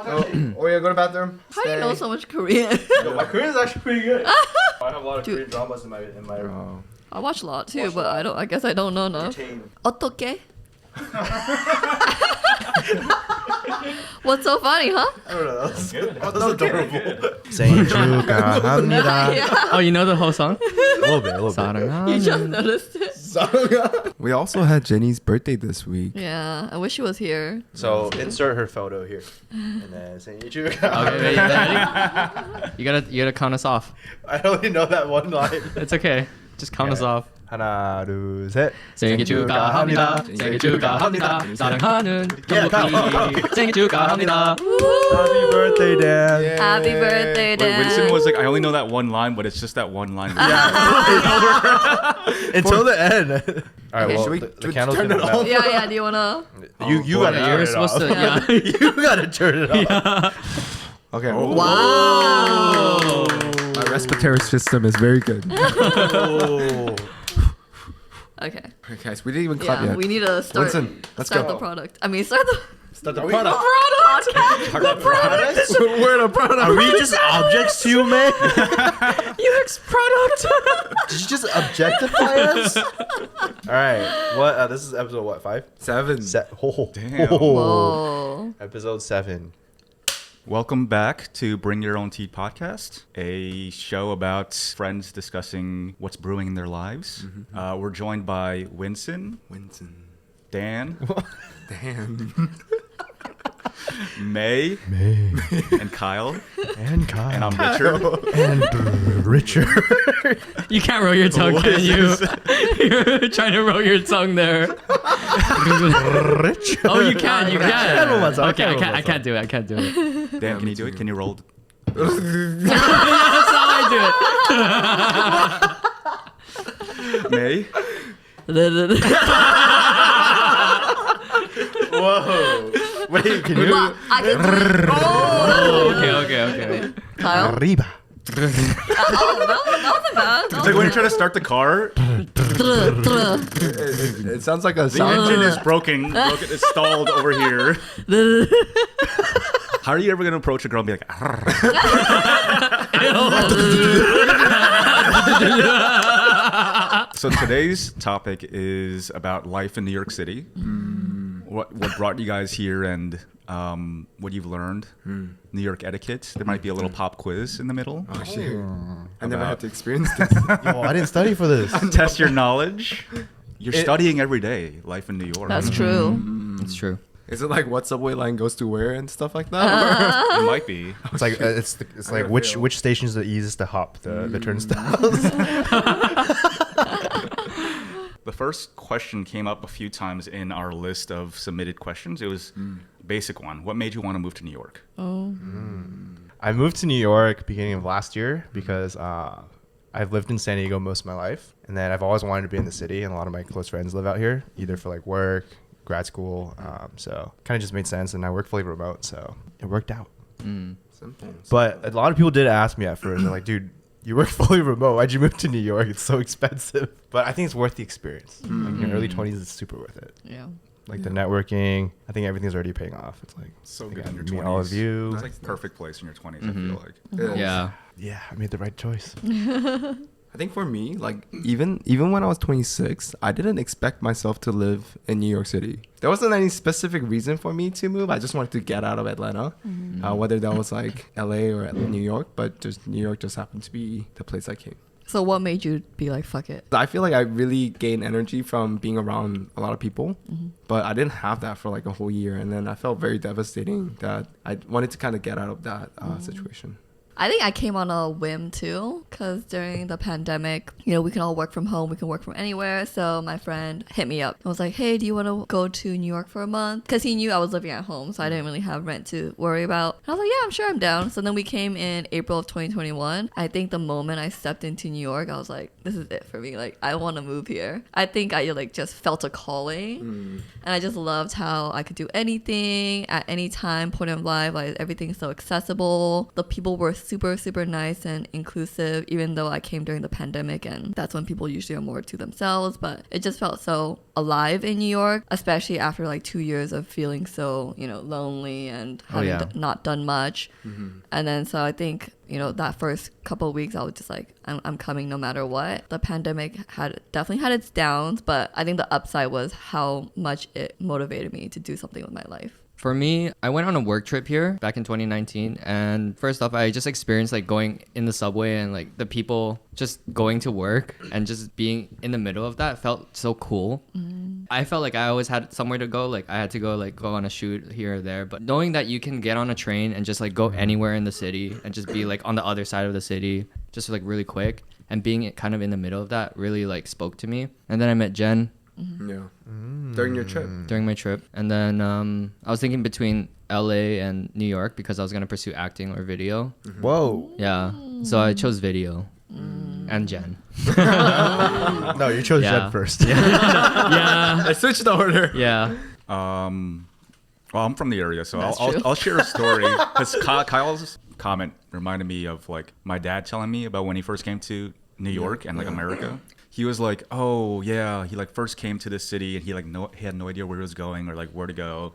Oh yeah, go to the bathroom. How do you know so much Korean? Yo, my Korean is actually pretty good. I have a lot of Korean dramas in my I watch a lot too, but I guess I don't know enough. 어떻게? What's so funny, huh? I don't know. That's good. That's adorable. 생일 축하합니다. Yeah. Oh, you know the whole song? A little bit. You just noticed it. We also had Jenny's birthday this week. Yeah, I wish she was here. So insert her photo here, and then 생일 Okay, 축하합니다. ready? You gotta count us off. I only know that one line. It's okay. Just count us off. 하나, 둘, 셋. 생일 축하합니다. 생일 축하합니다. 사랑하는 경복이 생일 축하합니다. Happy birthday, Dan. Yay. Happy birthday, Dan. Winston was like, I only know that one line, but it's just that one line. Until the end. All right, Okay. well, Should we the candle's turn gonna it melt. Yeah, do you wanna? You gotta Yeah, turn you're it supposed off. to. Yeah. You gotta turn it off. Okay. Wow. My respiratory system is very good. Okay. Okay, guys, we didn't even clap Yeah, yet. we need to start. Winston, let's start go. the product. I mean, start the Start the product. We're in a product. Are we just objects to you, man? UX product. Did you just objectify us? All right. What? This is episode what? 5? 7. Damn. Whoa. Episode 7. Welcome back to Bring Your Own Tea podcast, a show about friends discussing what's brewing in their lives. We're joined by Winston, Dan, May, and Kyle. And Kyle. And I'm Richard. And Richard. You can't roll your tongue, What can is you? this? You're trying to roll your tongue there. Richard. Oh, you can. You can't roll my can. tongue, Okay, I I can't roll my can't do it. I can't do it. Dan, can you do it? Can you roll? That's how I do it. May? Whoa. Wait, can you? Well, I can do it. Oh. Okay. Kyle. Arriba. Oh, that wasn't bad. It's like when you're trying to start the car, It sounds like a the sound. engine is broken. It's stalled over here. How are you ever going to approach a girl and be like, "Arr." So today's topic is about life in New York City. What brought you guys here and what you've learned. New York etiquette. There might be a little pop quiz in the middle. Oh, shit. I never had to experience this. Yo, I didn't study for this. Test your knowledge. You're studying every day, life in New York. That's true. It's true. Is it like what subway line goes to where and stuff like that? It might be. It's like it's like gotta which feel. which station is the easiest to hop the turnstiles. The first question came up a few times in our list of submitted questions. It was a basic one. What made you want to move to New York? Oh. I moved to New York beginning of last year because I've lived in San Diego most of my life, and then I've always wanted to be in the city, and a lot of my close friends live out here, either for like work, grad school. So kind of just made sense, and I work fully remote, so it worked out. Simple. But a lot of people did ask me at first, they're like, dude, you work fully remote. Why'd you move to New York? It's so expensive. But I think it's worth the experience. Like in your early 20s, it's super worth it. Yeah. Like the networking, I think everything's already paying off. It's like So I good got in your to 20s. meet all of you. It's like the perfect place in your 20s, I feel like. It is. Yeah. Yeah, I made the right choice. I think for me, like even when I was 26, I didn't expect myself to live in New York City. There wasn't any specific reason for me to move. I just wanted to get out of Atlanta, whether that was like LA or New York, but just New York just happened to be the place I came. So what made you be like, fuck it? I feel like I really gained energy from being around a lot of people, but I didn't have that for like a whole year, and then I felt very devastating that I wanted to kind of get out of that situation. I think I came on a whim too, because during the pandemic, you know, we can all work from home, we can work from anywhere. So my friend hit me up. I was like, hey, do you want to go to New York for a month? Because he knew I was living at home, so I didn't really have rent to worry about. And I was like, yeah, I'm sure I'm down. So then we came in April of 2021. I think the moment I stepped into New York, I was like, this is it for me. Like, I want to move here. I think I like just felt a calling. And I just loved how I could do anything at any time, point of life. Like, everything's so accessible. The people were super, super nice and inclusive, even though I came during the pandemic and that's when people usually are more to themselves. But it just felt so alive in New York, especially after like 2 years of feeling so, lonely and having not done much. And then so I think, that first couple of weeks I was just like, I'm coming no matter what. The pandemic definitely had its downs, but I think the upside was how much it motivated me to do something with my life. For me, I went on a work trip here back in 2019, and first off, I just experienced like going in the subway and like the people just going to work and just being in the middle of that felt so cool. I felt like I always had somewhere to go. Like I had to go on a shoot here or there, but knowing that you can get on a train and just like go anywhere in the city and just be like on the other side of the city, just like really quick, and being kind of in the middle of that really like spoke to me. And then I met Jen. Yeah. During your trip. During my trip. And then I was thinking between LA and New York because I was going to pursue acting or video. Whoa. Yeah. So I chose video and Jen. No, you chose Jen first. Yeah. I switched the order. Yeah. Well, I'm from the area, so That's true. I'll share a story. Because Kyle's comment reminded me of like my dad telling me about when he first came to New York and like America. He was like, oh yeah, he like first came to this city and he like he had no idea where he was going or like where to go,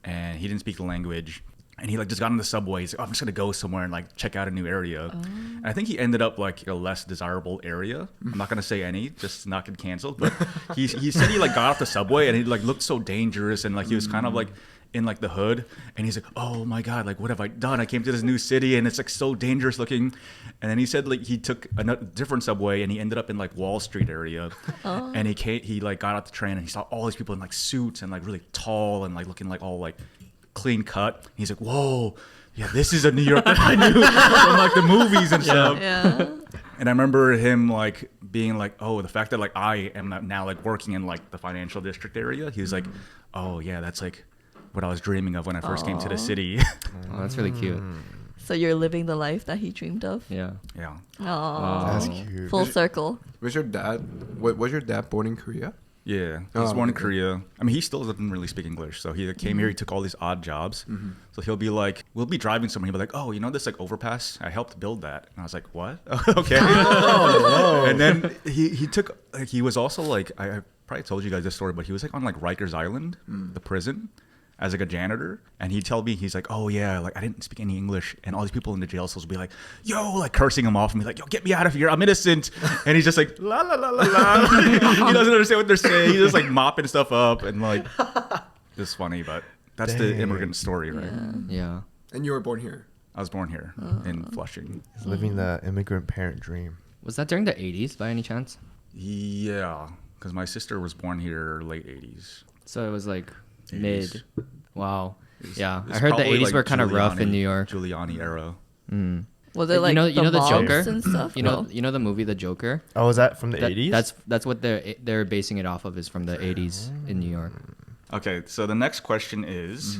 and he didn't speak the language. And he like just got on the subway. He's like, oh, I'm just gonna go somewhere and like check out a new area. And I think he ended up like a less desirable area. I'm not gonna say any, just to not get canceled. But he said he like got off the subway and he like looked so dangerous and like he was kind of like in like the hood, and he's like, oh my god, like what have I done? I came to this new city and it's like so dangerous looking. And then he said like he took a different subway and he ended up in like Wall Street area. And he like got out the train and he saw all these people in like suits and like really tall and like looking like all like clean cut. And he's like, whoa, yeah, this is a New York that I knew from like the movies and stuff. Yeah. And I remember him like being like, oh, the fact that like I am now like working in like the financial district area. He was like, oh yeah, that's like what I was dreaming of when I first came to the city. Oh, that's really cute. So you're living the life that he dreamed of. Yeah. Yeah. Oh, That's cute. full circle. Was your dad born in Korea? Yeah, he was born in Korea. I mean, he still doesn't really speak English. So he came here, he took all these odd jobs. So he'll be like, we'll be driving somewhere. He'll be like, oh, this like overpass? I helped build that. And I was like, what? Okay. And then he took, like, he was also like, I probably told you guys this story, but he was like on like Rikers Island, the prison, as like a janitor. And he'd tell me, he's like, oh yeah, like I didn't speak any English, and all these people in the jail cells would be like, yo, like cursing him off and be like, yo, get me out of here, I'm innocent. And he's just like, la la la la la. He doesn't understand what they're saying. He's just like mopping stuff up, and like it's funny, but that's the immigrant story, right? Yeah. And you were born here? I was born here in Flushing. He's living the immigrant parent dream. Was that during the 80s by any chance? Yeah, because my sister was born here late 80s. So it was like 80s. mid. Wow. Yeah. It's I heard the probably 80s like were kind of rough in New York. Giuliani era. Was it like you know the mobs Joker? and stuff? You know the movie The Joker? Oh, is that from the That- 80s? That's what they're basing it off of, is from the 80s in New York. Okay, so the next question is,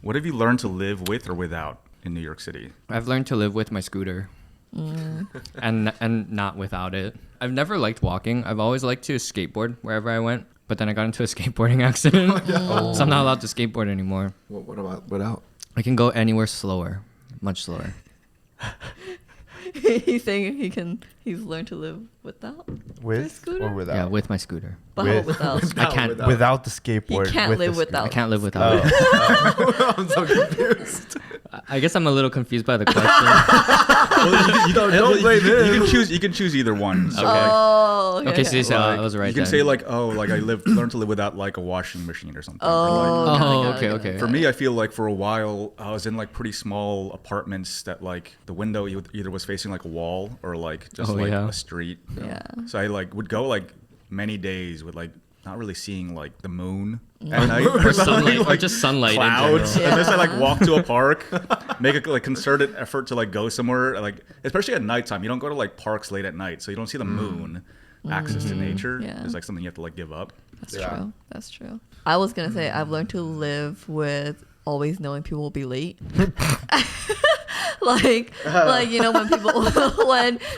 what have you learned to live with or without in New York City? I've learned to live with my scooter. and not without it. I've never liked walking. I've always liked to skateboard wherever I went, but then I got into a skateboarding accident. So I'm not allowed to skateboard anymore. What about without? I can go anywhere slower, much slower. He's saying he's learned to live without his with scooter? or without? Yeah, with my scooter. But how with- without? I can't. without. Without the skateboard. He can't with live the without. I can't live without it. I'm so confused. I guess I'm a little confused by the question. Don't blame him. You can choose either one. So like, Oh, okay. Okay, so Like, I was right. you can then. say like, oh, like I learned to live without like a washing machine or something. Or, Oh, like, got it, Oh, got it, okay, got it. okay. for me, I feel like for a while I was in like pretty small apartments that like the window either was facing like a wall or like just Oh, like yeah. a street. Yeah. So I like would go like many days with like not really seeing like the moon at night or sunlight, or just sunlight in clouds. general. Unless I like walk to a park, make a like concerted effort to like go somewhere, like especially at nighttime. You don't go to like parks late at night, so you don't see the moon. Access to nature Yeah. is like something you have to like give up. That's true. That's true. I was gonna say I've learned to live with always knowing people will be late. like when people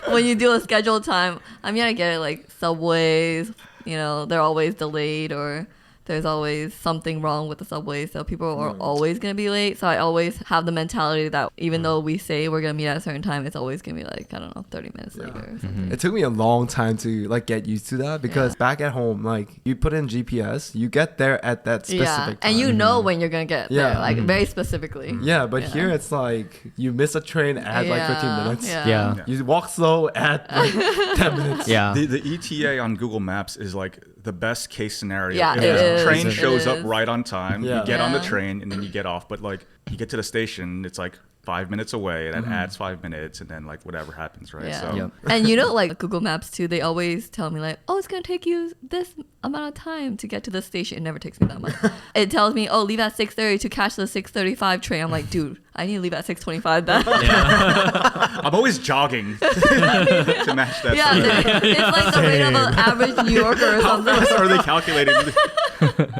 when you do a scheduled time, I mean I get it, like subways, they're always delayed, or there's always something wrong with the subway, so people are always gonna be late. So I always have the mentality that even though we say we're gonna meet at a certain time, it's always gonna be like, I don't know, 30 minutes later or something. It took me a long time to like get used to that because back at home, like you put in GPS, you get there at that specific time. And you know when you're gonna get there, like very specifically. Yeah, but here it's like you miss a train at like 15 minutes. Yeah. You walk slow at like 10 minutes. Yeah. The ETA on Google Maps is like the best case scenario. Yeah, if it the is. train It shows up is. right on time, Yeah. you get on the Yeah. train and then you get off. But like you get to the station, it's like 5 minutes away, and that adds 5 minutes, and then like whatever happens, right? Yeah. So Yep. And you know, like Google Maps too, they always tell me like, oh, it's gonna take you this amount of time to get to the station. It never takes me that much. It tells me, oh, leave at 6:30 to catch the 6:35 train. I'm like, dude, I need to leave at 6:25 then. I'm always jogging to match that. Yeah, it's like the rate of an average New Yorker or How something. fast are they calculating?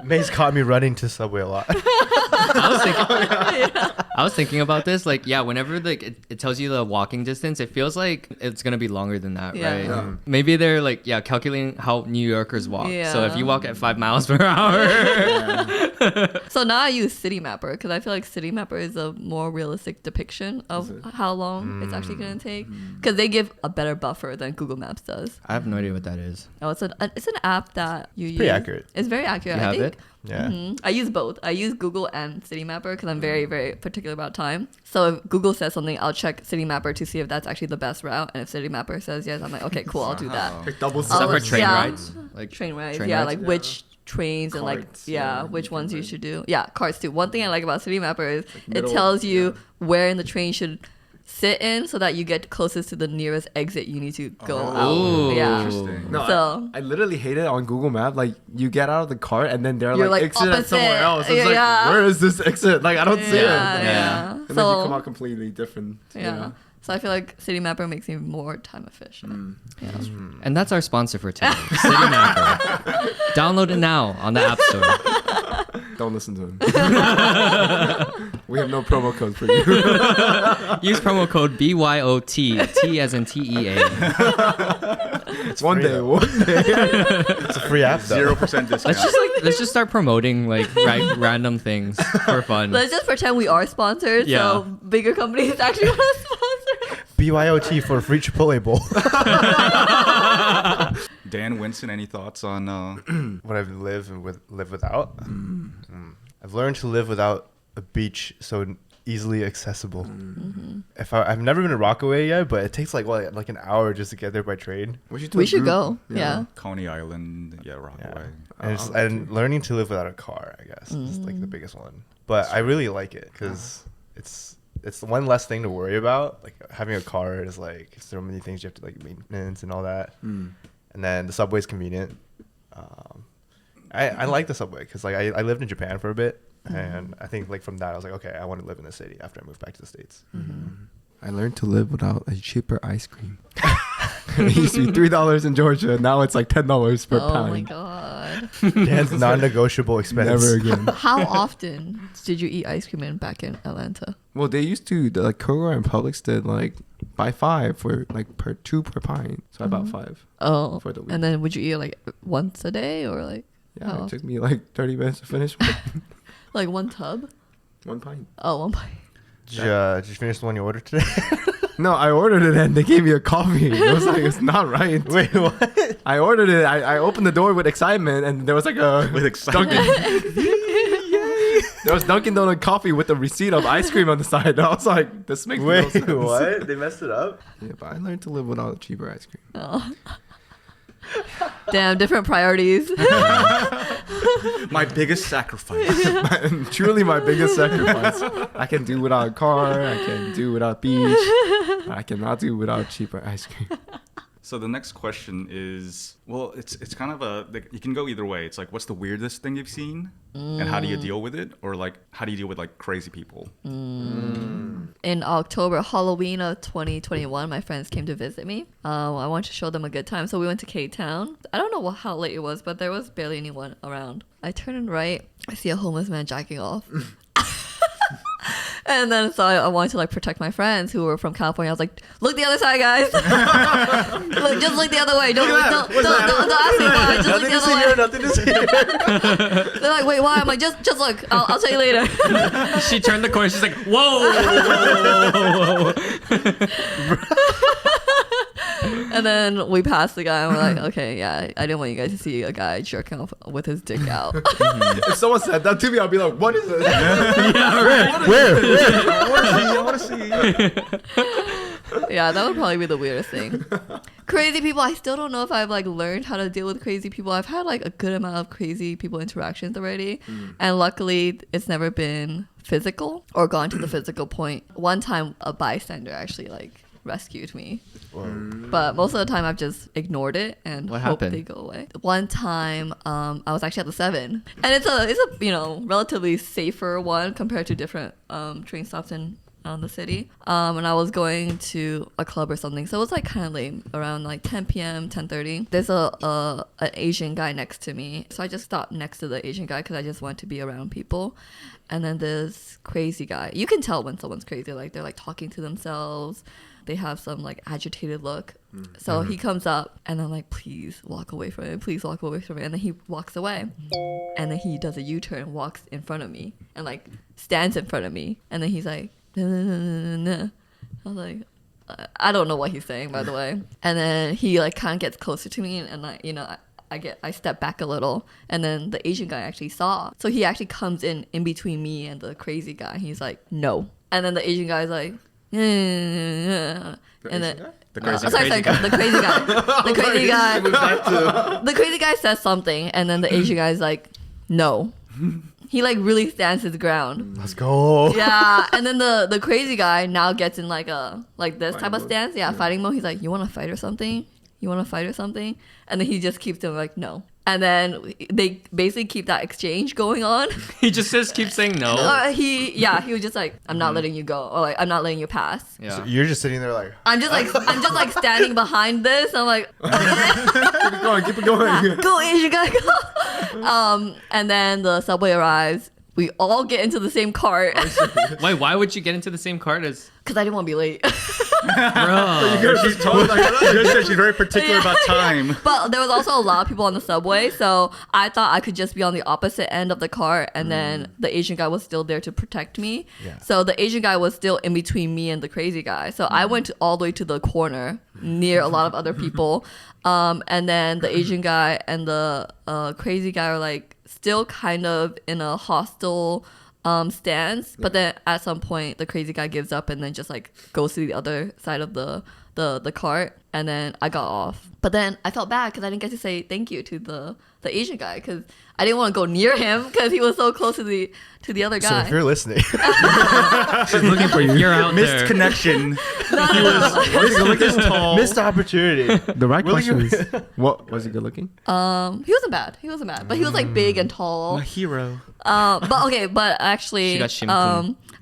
May's caught me running to Subway a lot. I was thinking about this. Like, yeah, whenever like it tells you the walking distance, it feels like it's gonna be longer than that, Yeah. right? Yeah. Maybe they're like, calculating how New Yorkers walk. So if Yeah. you walk at 5 miles per hour, So now I use City Mapper because I feel like City Mapper is a more realistic depiction of how long it's actually going to take because they give a better buffer than Google Maps does. I have no idea what that is. Oh, it's an app that you use. pretty accurate. It's very accurate. You I have think. it? Yeah. I use both. I use Google and City Mapper because I'm very, very particular about time. So if Google says something, I'll check City Mapper to see if that's actually the best route. And if City Mapper says yes, I'm like, okay, cool, I'll do that. Like double I'll- Except for train yeah. rides, like Train rides, train yeah, rides? like which trains and like Carts, which ones you should do. Yeah, carts too. One thing I like about City Mapper is it middle, tells you where in the train should sit in so that you get closest to the nearest exit you need to go Ooh. out. Yeah. Interesting. No, So- I literally hate it on Google Maps. Like you get out of the car and then they're You're like, like exit at somewhere opposite. else. It's Yeah. like, where is this exit? Like I don't see it. Yeah, Yeah. yeah. And then you So come out completely different. you yeah. know? So I feel like City Mapper makes me more time efficient. Yeah. And that's our sponsor for today, City Mapper. Download it now on the App Store. Don't listen to him. We have no promo code for you. Use promo code BYOTea, T as in TEA. One free day, though. one day. It's a free app though. 0% discount. Let's just start promoting like random things for fun. Let's just pretend we are sponsored. Yeah. So bigger companies actually want to sponsor. BYOT for a free Chipotle bowl. Dan Winston, any thoughts on? What I've lived and live without. I've learned to live without a beach so easily accessible. I've never been to Rockaway yet, but it takes like an hour just to get there by train. We should, do We a should group. go. Yeah. Coney Island, Rockaway. And learning to live without a car, I guess, is like the biggest one. But I really like it because it's one less thing to worry about. Like having a car is like so many things you have to like maintenance and all that. And then the subway's convenient. I like the subway because like I lived in Japan for a bit, and I think like from that I was like, okay, I want to live in the city after I moved back to the States. I learned to live without a cheaper ice cream. It used to be $3 in Georgia. Now it's like $10 per Oh pound. my god. Dan's non-negotiable expense. Never again. How often did you eat ice cream back in Atlanta? Well, they used to, like Kroger and Publix did like buy 5 for like per 2 per pint. So I bought 5. Oh. For the week. And then would you eat like once a day or like Yeah, Oh. it took me like 30 minutes to finish like one tub? one pint. Oh, one pint. Did you finish the one you ordered today? No, I ordered it and they gave me a coffee. It was like, it's not right. Wait, what? I ordered it. I opened the door with excitement and there was like a With excitement. There was Dunkin' Donut coffee with a receipt of ice cream on the side. I was like, this makes no Wait, sense. what? They messed it up? Yeah, but I learned to live without cheaper ice cream. Oh. Damn, different priorities. My biggest sacrifice. Truly my biggest sacrifice. I can do without a car. I can do without beach. I cannot do without cheaper ice cream. So the next question is, well, it's kind of you can go either way. It's like, what's the weirdest thing you've seen, and how do you deal with it, or like how do you deal with like crazy people? In October, Halloween of 2021, my friends came to visit me. I wanted to show them a good time, so we went to K-Town. I don't know how late it was, but there was barely anyone around. I turn right. I see a homeless man jacking off. And then so I wanted to like protect my friends who were from California. I was like, look the other side, guys. Just look the other way. Don't ask me why. Just look the other way. Nothing to see here. They're like, wait, why? I'm like, just look. I'll tell you later. She turned the corner. She's like, whoa. And then we passed the guy and we're like, okay, yeah, I didn't want you guys to see a guy jerking off with his dick out. If someone said that to me, I'll be like, what is it? Where? I want to see. Yeah, that would probably be the weirdest thing. Crazy people, I still don't know if I've like learned how to deal with crazy people. I've had like a good amount of crazy people interactions already. And luckily it's never been physical or gone to the physical point. One time a bystander actually like rescued me. But most of the time I've just ignored it and What hope happened? they go away. One time I was actually at the 7 and it's a relatively safer one compared to different train stops in the city. And I was going to a club or something, so it was like kind of late, around like 10 p.m. 10:30. There's an Asian guy next to me, so I just stopped next to the Asian guy because I just wanted to be around people. And then this crazy guy, you can tell when someone's crazy, like they're like talking to themselves, they have some like agitated look. So he comes up and I'm like, please walk away from it, please walk away from it. And then he walks away and then he does a U-turn, walks in front of me and like stands in front of me, and then he's like, I was like, I don't know what he's saying, by the way. And then he like kind of gets closer to me, and I step back a little, and then the Asian guy actually saw, so he actually comes in between me and the crazy guy. He's like, no, and then the Asian guy's like, and then The crazy the crazy guy, the crazy guy, the crazy guy says something, and then the Asian guy's like, no. He like really stands his ground. Let's go. Yeah, and then the crazy guy now gets in like this type of stance. Yeah, fighting mode. He's like, you want to fight or something? You want to fight or something? And then he just keeps doing like, no. And then they basically keep that exchange going on. He just keeps saying no. He was just like, I'm not letting you go, or like, I'm not letting you pass. Yeah. So you're just sitting there like, I'm just like standing behind this. I'm like, Keep it going. go Asian guy, go. And then the subway arrives. We all get into the same cart Wait, why would you get into the same cart as because I didn't want to be late. bro? She's told, she's very particular about time. But there was also a lot of people on the subway, so I thought I could just be on the opposite end of the cart, and then the Asian guy was still there to protect me. Yeah. So the Asian guy was still in between me and the crazy guy. So I went all the way to the corner near a lot of other people. And then the Asian guy and the crazy guy are like still kind of in a hostile stance, but then at some point the crazy guy gives up and then just like goes to the other side of the cart, and then I got off. But then I felt bad because I didn't get to say thank you to the Asian guy because I didn't want to go near him because he was so close to the other so guy. if you're listening, She's looking for you. You're out Missed there. connection. Look as tall. missed opportunity. The right Will you- question is, what was he good looking? He wasn't bad, but he was like big and tall. My hero. But actually, She got shimmy.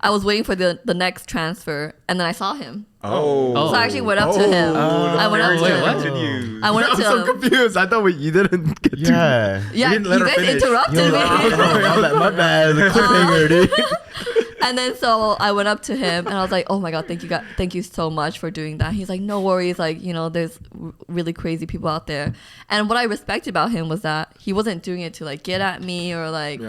I was waiting for the next transfer, and then I saw him. Oh. So I actually went up to him. I went up to Wait, him. what? Continues. I went up I'm to so him. confused. I thought you didn't get to. Yeah. Yeah, You didn't let you her guys finish. interrupted me. My bad. The cliffhanger, dude. And then so I went up to him and I was like, "Oh my god, thank you so much for doing that." He's like, "No worries, like, there's really crazy people out there." And what I respected about him was that he wasn't doing it to like get at me or like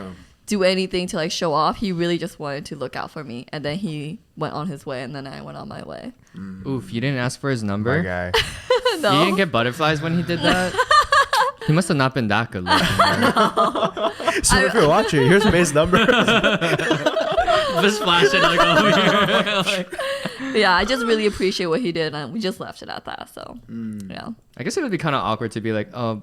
do anything to like show off. He really just wanted to look out for me, and then he went on his way, and then I went on my way. Oof, you didn't ask for his My number? guy. No. You didn't get butterflies when he did that? He must have not been that good looking. So if you're watching, here's May's number. Just flashing like over here. Like, Yeah, I just really appreciate what he did, and we just left it at that. So yeah. I guess it would be kind of awkward to be like, oh,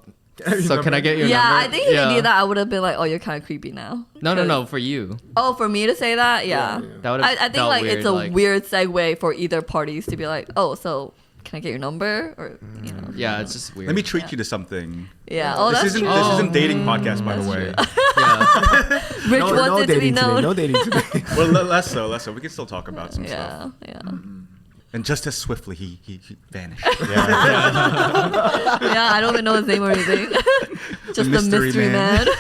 so can I get your Yeah, number? I think if he did that, I would have been like, "Oh, you're kind of creepy now." No, for you. Oh, for me to say that, yeah. That would have I think like it's a weird segue for either parties to be like, "Oh, so can I get your number?" Or Yeah, it's just weird. Let me treat you to something. yeah. Oh, This that's isn't true. this isn't dating podcast, by the That's way. Yeah. Rich No wants it to be dating today. known. No dating today. Well, less so. We can still talk about some stuff. Yeah. And just as swiftly, he vanished. Yeah, I don't even know his name or anything. Just the mystery mystery man. man.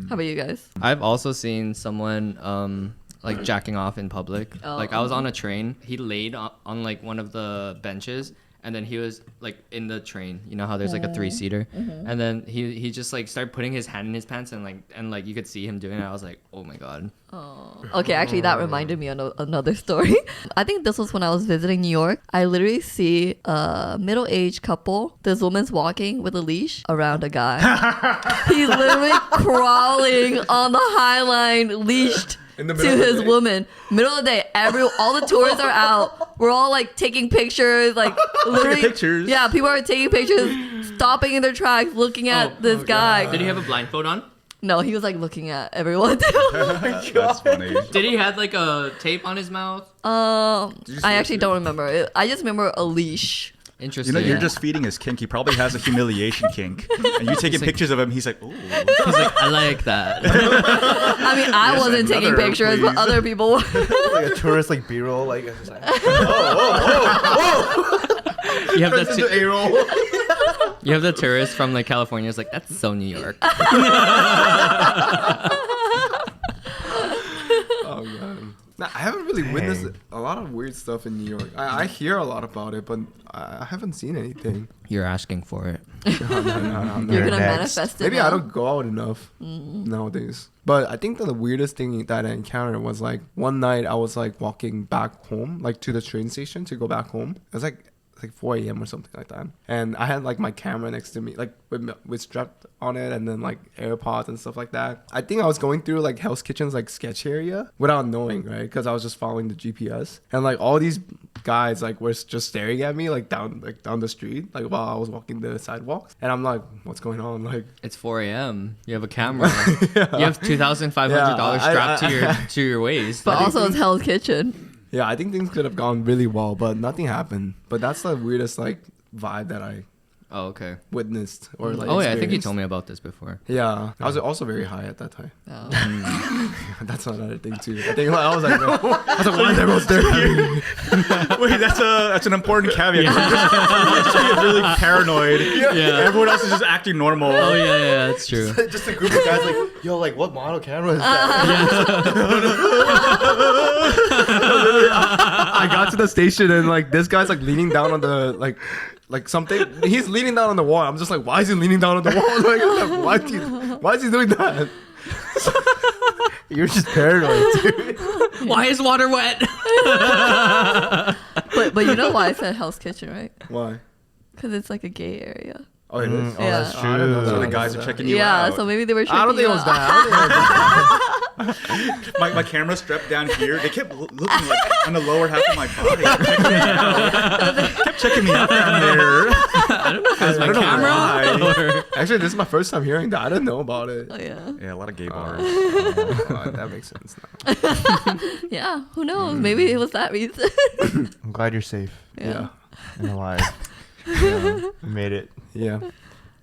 How about you guys? I've also seen someone like jacking off in public. Oh. Like I was on a train. He laid on like one of the benches. And then he was like in the train, you know how there's like a 3-seater, and then he just like started putting his hand in his pants and like you could see him doing it. I was like, oh my god. Oh. Okay, actually that reminded me of another story. I think this was when I was visiting New York. I literally see a middle-aged couple. This woman's walking with a leash around a guy. He's literally crawling on the High Line, leashed In the to middle of the his day? woman. Middle of the day, all the tourists are out. We're all like taking pictures, like literally. pictures. Yeah, people are taking pictures, stopping in their tracks, looking at this guy. Did he have a blindfold on? No, he was like looking at everyone too. That's funny. Did he have like a tape on his mouth? I see actually it? don't remember. I just remember a leash. You Interesting. know, you're just feeding his kink. He probably has a humiliation kink. And you taking pictures of him, he's like, ooh. He's like, I like that. I mean, I Yes, wasn't taking another, pictures, but please. other people were. Like a tourist like B-roll, like it's just like You have the Into A-roll. you have the tourist from like California. It's like that's so New York. Oh god. Nah, I haven't really witnessed a lot of weird stuff in New York. I hear a lot about it, but I haven't seen anything. You're asking for it. No, no. You're gonna next. manifest it. Maybe now. I don't go out enough nowadays. But I think that the weirdest thing that I encountered was like one night I was like walking back home, like to the train station to go back home. It was like 4 a.m. or something like that. And I had like my camera next to me, like with strapped on it, and then like AirPods and stuff like that. I think I was going through like Hell's Kitchen's like sketch area without knowing, right? Because I was just following the GPS. And like all these guys like were just staring at me like down the street, like while I was walking the sidewalks. And I'm like, what's going on? Like It's 4 a.m. You have a camera. You have $2,500 Yeah, strapped to your waist. But also, it's Hell's Kitchen. yeah, I think things could have gone really well, but nothing happened. But that's the weirdest like vibe that I Oh, okay. witnessed or like Oh, yeah. I think you experienced. told me about this before. Yeah, I was also very high at that time. Oh. That's another thing too. I think I was like, why is everyone staring at me? Wait, that's an important caveat. You're just being really paranoid. Yeah. Everyone else is just acting normal. Oh, yeah, that's true. just a group of guys like, yo, like what model camera is that? I got to the station and like this guy's like leaning down on the like something. He's leaning down on the wall. I'm just like, why is he leaning down on the wall? Like, why is he doing that? You're just paranoid, dude. Why is water wet? But you know why I said Hell's Kitchen, right? Why? Because it's like a gay area. Oh, it is. Oh, Yeah. that's I don't know true. So the that. guys are checking you Yeah, out. so maybe they were. I don't think it was checking you that. I don't think it was that. My camera strapped down here. They kept looking like on the lower half of my body. Checking me out. Kept checking me out down there. I don't know if it was my I don't know camera. why. Actually, this is my first time hearing that. I didn't know about it. Oh yeah. Yeah, a lot of gay bars. That makes sense now. Yeah. Who knows? Maybe it was that reason. I'm glad you're safe Yeah. and alive. Yeah, we made it. Yeah.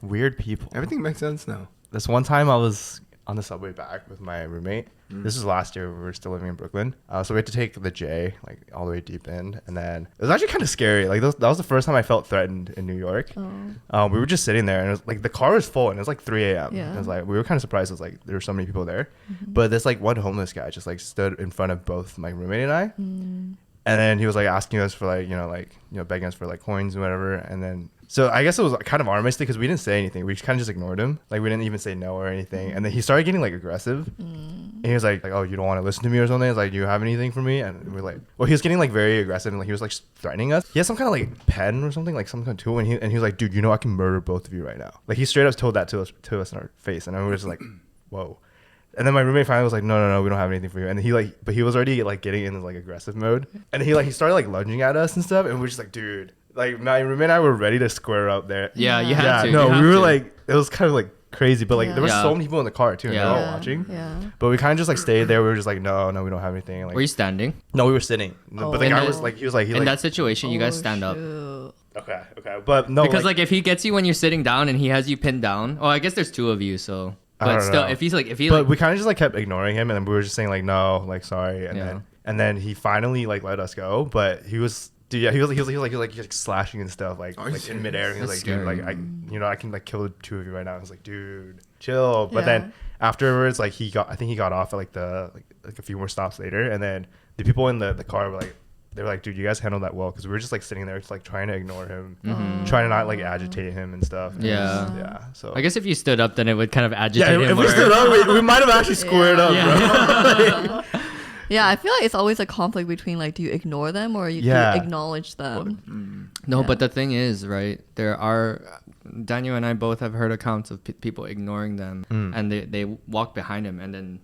Weird people. Everything makes sense now. This one time I was on the subway back with my roommate. This was last year. We were still living in Brooklyn. So we had to take the J like all the way deep in. And then it was actually kind of scary. Like that was the first time I felt threatened in New York. We were just sitting there and it was like the car was full and it was like 3 a.m. Yeah. It was like we were kind of surprised. It was like there were so many people there. But this like one homeless guy just like stood in front of both my roommate and I. And then he was like asking us for like begging us for like coins and whatever. And then so I guess it was kind of our mistake because we didn't say anything. We kind of just ignored him. Like we didn't even say no or anything. And then he started getting like aggressive. And he was like, oh, you don't want to listen to me or something? It's like, do you have anything for me? And we're like, well, he was getting like very aggressive and like he was like threatening us. He had some kind of like pen or something, like some kind of tool. And he was like, dude, I can murder both of you right now. Like he straight up told that to us in our face. And I was just like, whoa. And then my roommate finally was like, no, we don't have anything for you. And he but he was already like getting in like aggressive mode. And he started like lunging at us and stuff. And we were just like, dude, like my roommate and I were ready to square up there. Yeah, you had to. No, You have we were to. like, it was kind of like crazy, but like Yeah. there were Yeah. so many people in the car too, and they were Yeah. all watching. Yeah. But we kind of just like stayed there. We were just like, no, we don't have anything. Like, Were you standing? no, we were sitting. But the In guy the- was like, he was like, In that situation, you guys Oh, stand up. shoot. okay, but no, Because like if he gets you when you're sitting down and he has you pinned down, oh, I guess there's two of you, so. I But don't still, know. if he but we kind of just like kept ignoring him, and then we were just saying like, no, like sorry, and Yeah. then he finally like let us go, but he was Dude, yeah, he was like slashing and stuff like Are you like in midair. He was That's like, dude, scary. like I can like kill the two of you right now. I was like, dude, chill. But Yeah. then afterwards, like I think he got off at like like a few more stops later, and then the people in the car were like, they were like, dude, you guys handled that well, because we were just like sitting there, just like trying to ignore him, trying to not like agitate him and stuff. And Yeah. yeah. So I guess if you stood up, then it would kind of agitate yeah, him. if we more. stood up, we might have actually squared up, bro. Yeah, I feel like it's always a conflict between like, do you ignore them or do you acknowledge them? No, Yeah. but the thing is, right? There are Daniel and I both have heard accounts of people ignoring them, and they walk behind him, and then,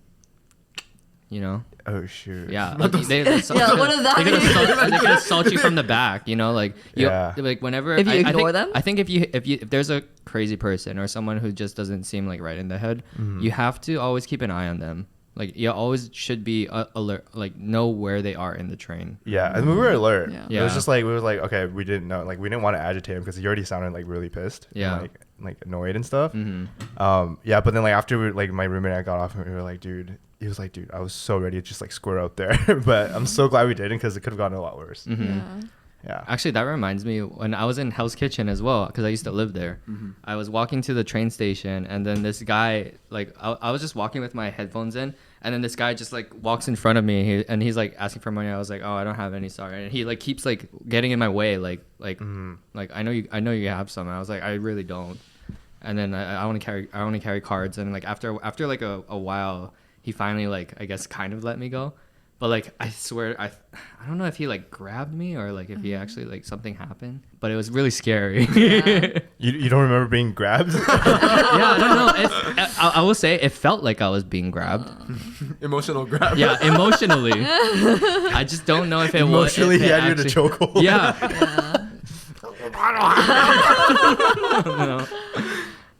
you know, Oh shoot. yeah, like, they Yeah, what does that they could mean? assault, they could assault you from the back, you know, like you, Yeah. like whenever If you I ignore think, them? I think if there's a crazy person or someone who just doesn't seem like right in the head, you have to always keep an eye on them. Like you always should be alert, like know where they are in the train. Yeah, and we were alert. Yeah. It was Yeah. just like we were like, okay, we didn't know, like we didn't want to agitate him because he already sounded like really pissed. Yeah. And, like annoyed and stuff. Mm-hmm. Yeah, but then like after like my roommate and I got off, and we were like, dude, he was like, dude, I was so ready to just like square out there, but I'm so glad we didn't, because it could have gotten a lot worse. Mm-hmm. Yeah. Yeah. Actually, that reminds me, when I was in Hell's Kitchen as well, because I used to live there. I was walking to the train station, and then this guy, like, I was just walking with my headphones in, and then this guy just like walks in front of me, and he's like asking for money. I was like, oh, I don't have any, sorry. And he like keeps like getting in my way, like I know you have some. And I was like, I really don't. And then I want to carry cards, and like after like a while, he finally like I guess kind of let me go. But like I swear I don't know if he like grabbed me or like if he actually like something happened, but it was really scary. Yeah. You don't remember being grabbed? Yeah, I don't know. I will say it felt like I was being grabbed. Emotional grab. Yeah, emotionally. I just don't know if it Emotionally, was. he had you in a chokehold. Yeah. Yeah.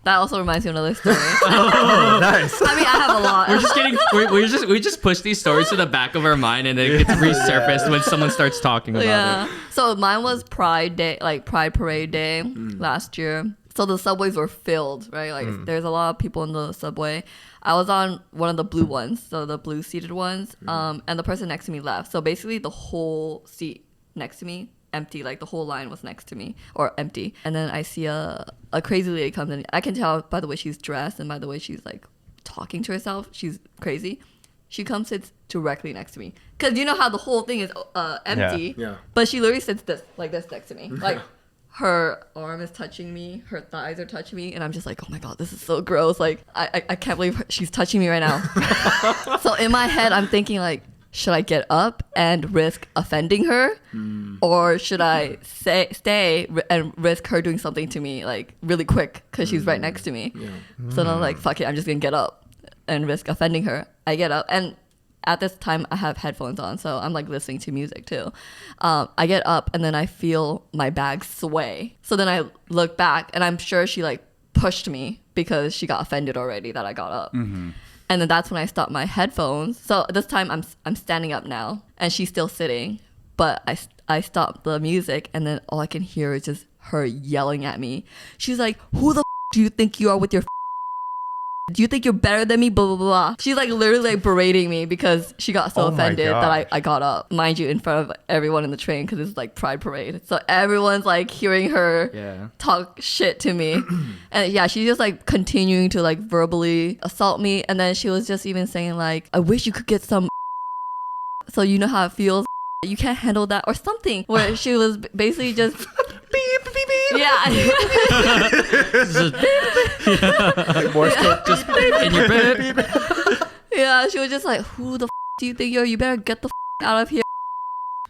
That also reminds me of another story. Oh, nice. I mean, I have a lot. We're just getting we just push these stories to the back of our mind, and it gets resurfaced when someone starts talking about it. So mine was Pride Day, like Pride Parade Day last year. So the subways were filled, right? Like there's a lot of people in the subway. I was on one of the blue ones, so the blue seated ones, and the person next to me left. So basically the whole seat next to me empty, like the whole line was next to me or empty. And then I see a crazy lady comes in. I can tell by the way she's dressed and by the way she's like talking to herself. She's crazy. She comes, sits directly next to me, because you know how the whole thing is empty. Yeah. But she literally sits like this next to me. Like her arm is touching me, her thighs are touching me, and I'm just like, oh my god, this is so gross. Like I can't believe she's touching me right now. So in my head I'm thinking like, should I get up and risk offending her, or should I stay and risk her doing something to me like really quick because she's right next to me? Yeah. So then I'm like, fuck it, I'm just gonna get up and risk offending her. I get up, and at this time I have headphones on, so I'm like listening to music too. I get up and then I feel my bag sway. So then I look back, and I'm sure she like pushed me because she got offended already that I got up. And then that's when I stopped my headphones. So this time I'm standing up now, and she's still sitting, but I stopped the music, and then all I can hear is just her yelling at me. She's like, "Who the do you think you are with your? Do you think you're better than me? Blah blah blah." She's like literally like berating me because she got so Oh my offended that gosh. I got up, mind you, in front of everyone in the train because it's like Pride Parade. So everyone's like hearing her Yeah. talk shit to me. And yeah, she's just like continuing to like verbally assault me. And then she was just even saying like, I wish you could get some so you know how it feels. You can't handle that or something, where she was basically just beep, beep, beep. Yeah. Morse code. Just in your bed. Yeah, she was just like, who the do you think you are? You better get the out of here.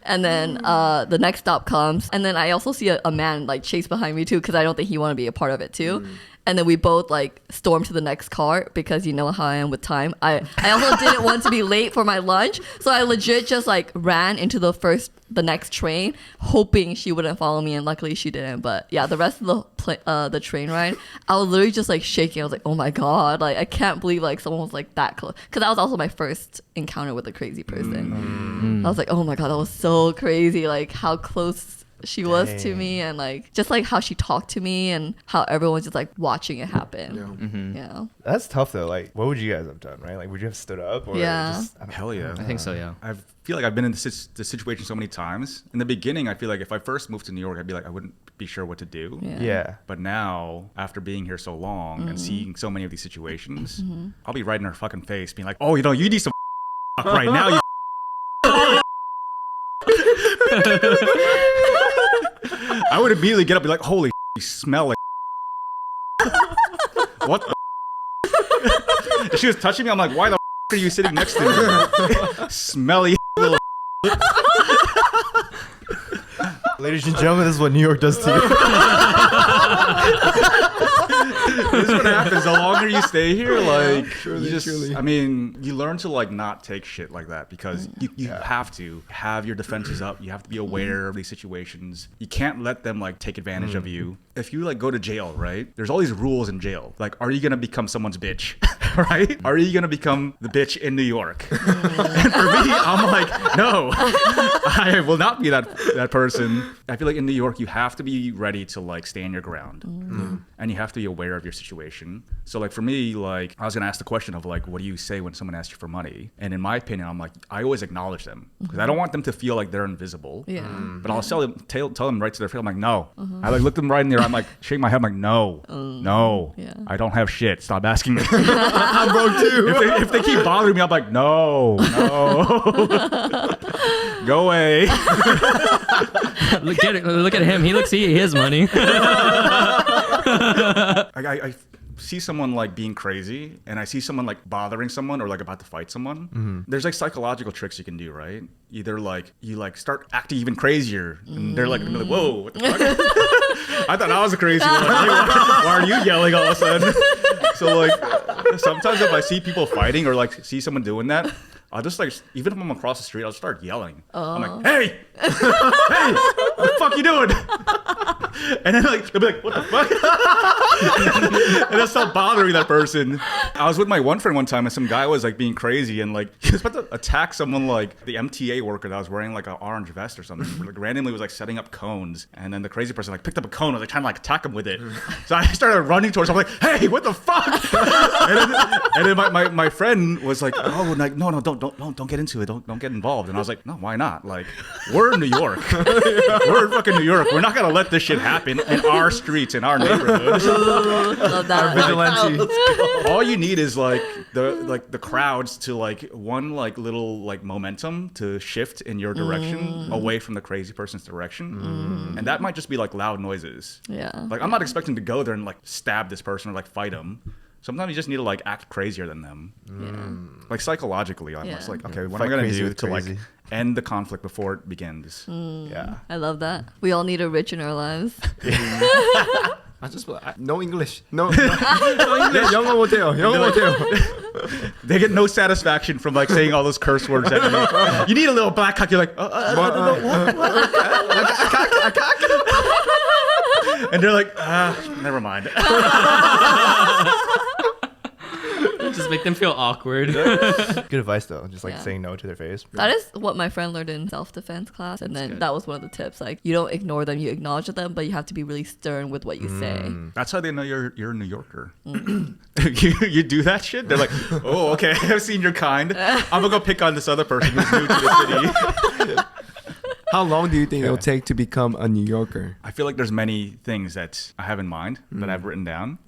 And then the next stop comes, and then I also see a man like chase behind me too, because I don't think he want to be a part of it too. And then we both like storm to the next car, because you know how I am with time. I also didn't want to be late for my lunch, so I legit just like ran into the next train, hoping she wouldn't follow me, and luckily she didn't. But yeah, the rest of the train ride, I was literally just like shaking. I was like, oh my god, like I can't believe like someone was like that close, because that was also my first encounter with a crazy person. I was like, oh my god, that was so crazy, like how close she was to Dang. me, and like just like how she talked to me and how everyone's just like watching it happen. Yeah. Yeah. That's tough though. Like, what would you guys have done, right? Like, would you have stood up or Yeah. just, I don't Hell yeah. I think so, yeah. I feel like I've been in this situation so many times. In the beginning, I feel like if I first moved to New York, I'd be like, I wouldn't be sure what to do. Yeah. Yeah. But now, after being here so long and seeing so many of these situations, I'll be right in her fucking face, being like, "Oh, you know, you need some right now." You I would immediately get up and be like, "Holy, you smell like." What? The If she was touching me, I'm like, "Why the are you sitting next to me, smelly little?" Ladies and gentlemen, this is what New York does to you. This is what happens. The longer you stay here, like Truly, you just, truly. I mean, you learn to like not take shit like that because you have to have your defenses up. You have to be aware of these situations. You can't let them like take advantage of you. If you like go to jail, right? There's all these rules in jail. Like, are you gonna become someone's bitch, right? Are you gonna become the bitch in New York? And for me, I'm like, no, I will not be that person. I feel like in New York, you have to be ready to like stand your ground, and you have to be aware of your situation. So like for me, like I was gonna ask the question of like, what do you say when someone asks you for money? And in my opinion, I'm like, I always acknowledge them because I don't want them to feel like they're invisible. Yeah. But I'll tell them right to their face. I'm like, no. I like look them right in the eye. I'm like, shake my head. I'm like, no, no. Yeah. I don't have shit. Stop asking me. I'm broke too. If they keep bothering me, I'm like, no, go away. Look at him. He looks his money. I see someone like being crazy and I see someone like bothering someone or like about to fight someone. There's like psychological tricks you can do, right? Either like you like start acting even crazier and they're like, whoa, what the fuck? I thought I was a crazy one. Like, why are you yelling all of a sudden? So like sometimes if I see people fighting or like see someone doing that, I'll just like, even if I'm across the street, I'll start yelling. I'm like, hey, hey, what the fuck you doing? And then like, they'll be like, what the fuck? And that's not bothering that person. I was with my one friend one time and some guy was like being crazy and like, he was about to attack someone like the MTA worker that was wearing like an orange vest or something. Like randomly was like setting up cones. And then the crazy person like picked up a cone and was like trying to like attack him with it. So I started running towards him. I'm like, hey, what the fuck? And then my friend was like, oh, like, no, don't get into it. Don't get involved. And I was like, no, why not? Like, we're in New York. We're in fucking New York. We're not gonna let this shit happen in our streets, in our neighborhood. Love that. Vigilante. All you need is like the crowds to like one like little like momentum to shift in your direction away from the crazy person's direction, and that might just be like loud noises. Yeah. Like I'm not expecting to go there and like stab this person or like fight them. Sometimes you just need to like act crazier than them. Like psychologically, I'm just Yeah. like, okay, what Fight am I gonna crazy do with to like crazy. end the conflict before it begins? Yeah. I love that. We all need a rich in our lives. I just no English. No English. 영어 못해요. 영어 못해요. They get no satisfaction from like saying all those curse words at me. You need a little black cock. You're like, and they're like, never mind. Just make them feel awkward. Good advice though, just like Yeah. saying no to their face. That is what my friend learned in self-defense class, and then that was one of the tips. Like, you don't ignore them, you acknowledge them, but you have to be really stern with what you say. That's how they know you're a New Yorker. you do that shit. They're like, oh, okay, I've seen your kind. I'm gonna go pick on this other person who's new to the city. How long do you think it'll take to become a New Yorker? I feel like there's many things that I have in mind that I've written down.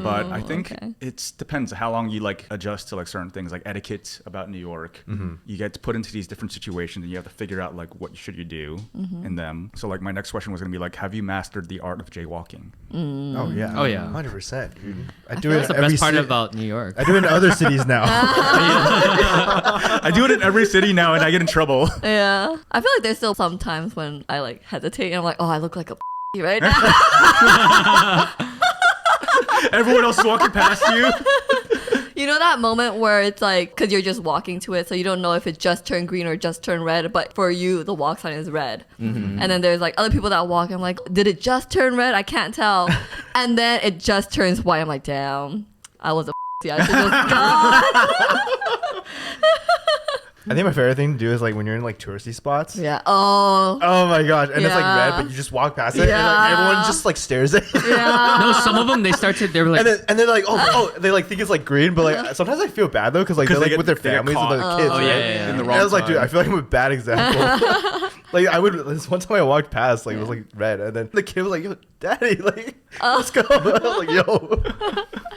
But I think okay. it depends how long you like adjust to like certain things like etiquette about New York. You get put into these different situations and you have to figure out like what should you do in them. So like my next question was gonna be like, have you mastered the art of jaywalking? Oh yeah. Oh, yeah. 100%, dude. I do feel it That's the in every best part city. about New York. I do it in other cities now. I do it in every city now and I get in trouble. Yeah. I feel like there's still some times when I like hesitate and I'm like, oh, I look like a right now. Everyone else is walking past you. You know that moment where it's like, because you're just walking to it, so you don't know if it just turned green or just turned red, but for you, the walk sign is red. And then there's like other people that walk, I'm like, did it just turn red? I can't tell. And then it just turns white. I'm like, damn, I was a I should just gone. I think my favorite thing to do is like when you're in like touristy spots. Yeah. Oh. Oh my gosh, and it's like Yeah. red, but you just walk past it, and like Yeah. everyone just like stares at you. Yeah. No, some of them they start to they're like And then like they like think it's like green, but like sometimes I feel bad though because like 'Cause they're they like with get- their they get families and caught. their kids. Oh, right? yeah, yeah, yeah. In the And wrong I was like, dude, I time. feel like I'm a bad example. Like I would this one time I walked past, like it was like red, and then the kid was like, "Yo, daddy, like let's go." I was like, "Yo."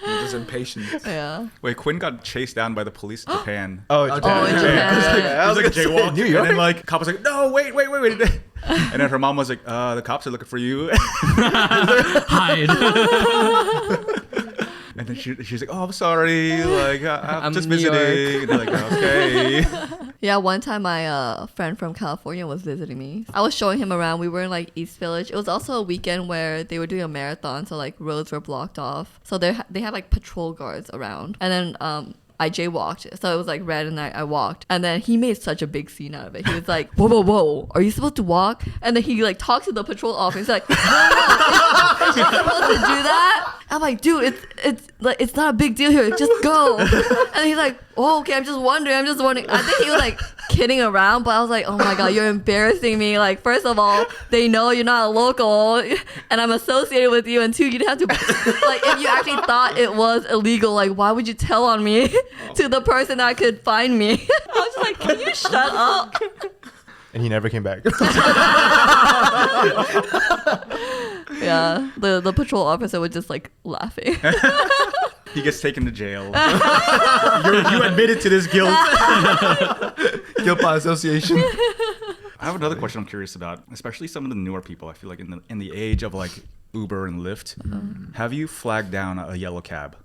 You're just impatient. Yeah. Wait, Quinn got chased down by the police in Japan. Oh, Oh, in Japan. Japan. I was like like jaywalking, New York. and then like cop was like, "No, wait." And then her mom was like, "The cops are looking for you." hide. And then she's like, "Oh, I'm sorry. Like, I'm I'm just New visiting." And they're like, "Okay." Yeah, one time my friend from California was visiting me. I was showing him around. We were in like East Village. It was also a weekend where they were doing a marathon, so like roads were blocked off. So they had like patrol guards around. And then I jaywalked, so it was like red, and I walked, and then he made such a big scene out of it. He was like, "Whoa, are you supposed to walk?" And then he like talks to the patrol officer. He's like, "No, is she supposed to do that?" I'm like, "Dude, it's like it's not a big deal here. Just go." And he's like, "Oh, okay. I'm just wondering. I think he was like kidding around, but I was like, "Oh my god, you're embarrassing me. Like, first of all, they know you're not a local, and I'm associated with you, and two, you didn't have to like if you actually thought it was illegal, like why would you tell on me to the person that could find me?" I was just like, "Can you shut up?" And he never came back. Yeah, the patrol officer was just like laughing. He gets taken to jail. You admitted to this guilt. Guilt by association. I have another question I'm curious about, especially some of the newer people. I feel like in the age of like Uber and Lyft, have you flagged down a yellow cab?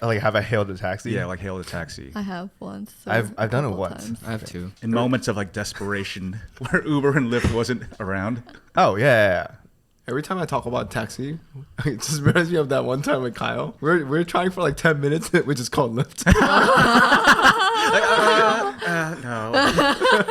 Like, have I hailed a taxi? Yeah, like hailed a taxi. I have once. So I've done it couple once. times. I have two. In moments of like desperation, where Uber and Lyft wasn't around. Oh yeah. Every time I talk about taxi, it just reminds me of that one time with Kyle. We're trying for like 10 minutes, which is called Lyft. No.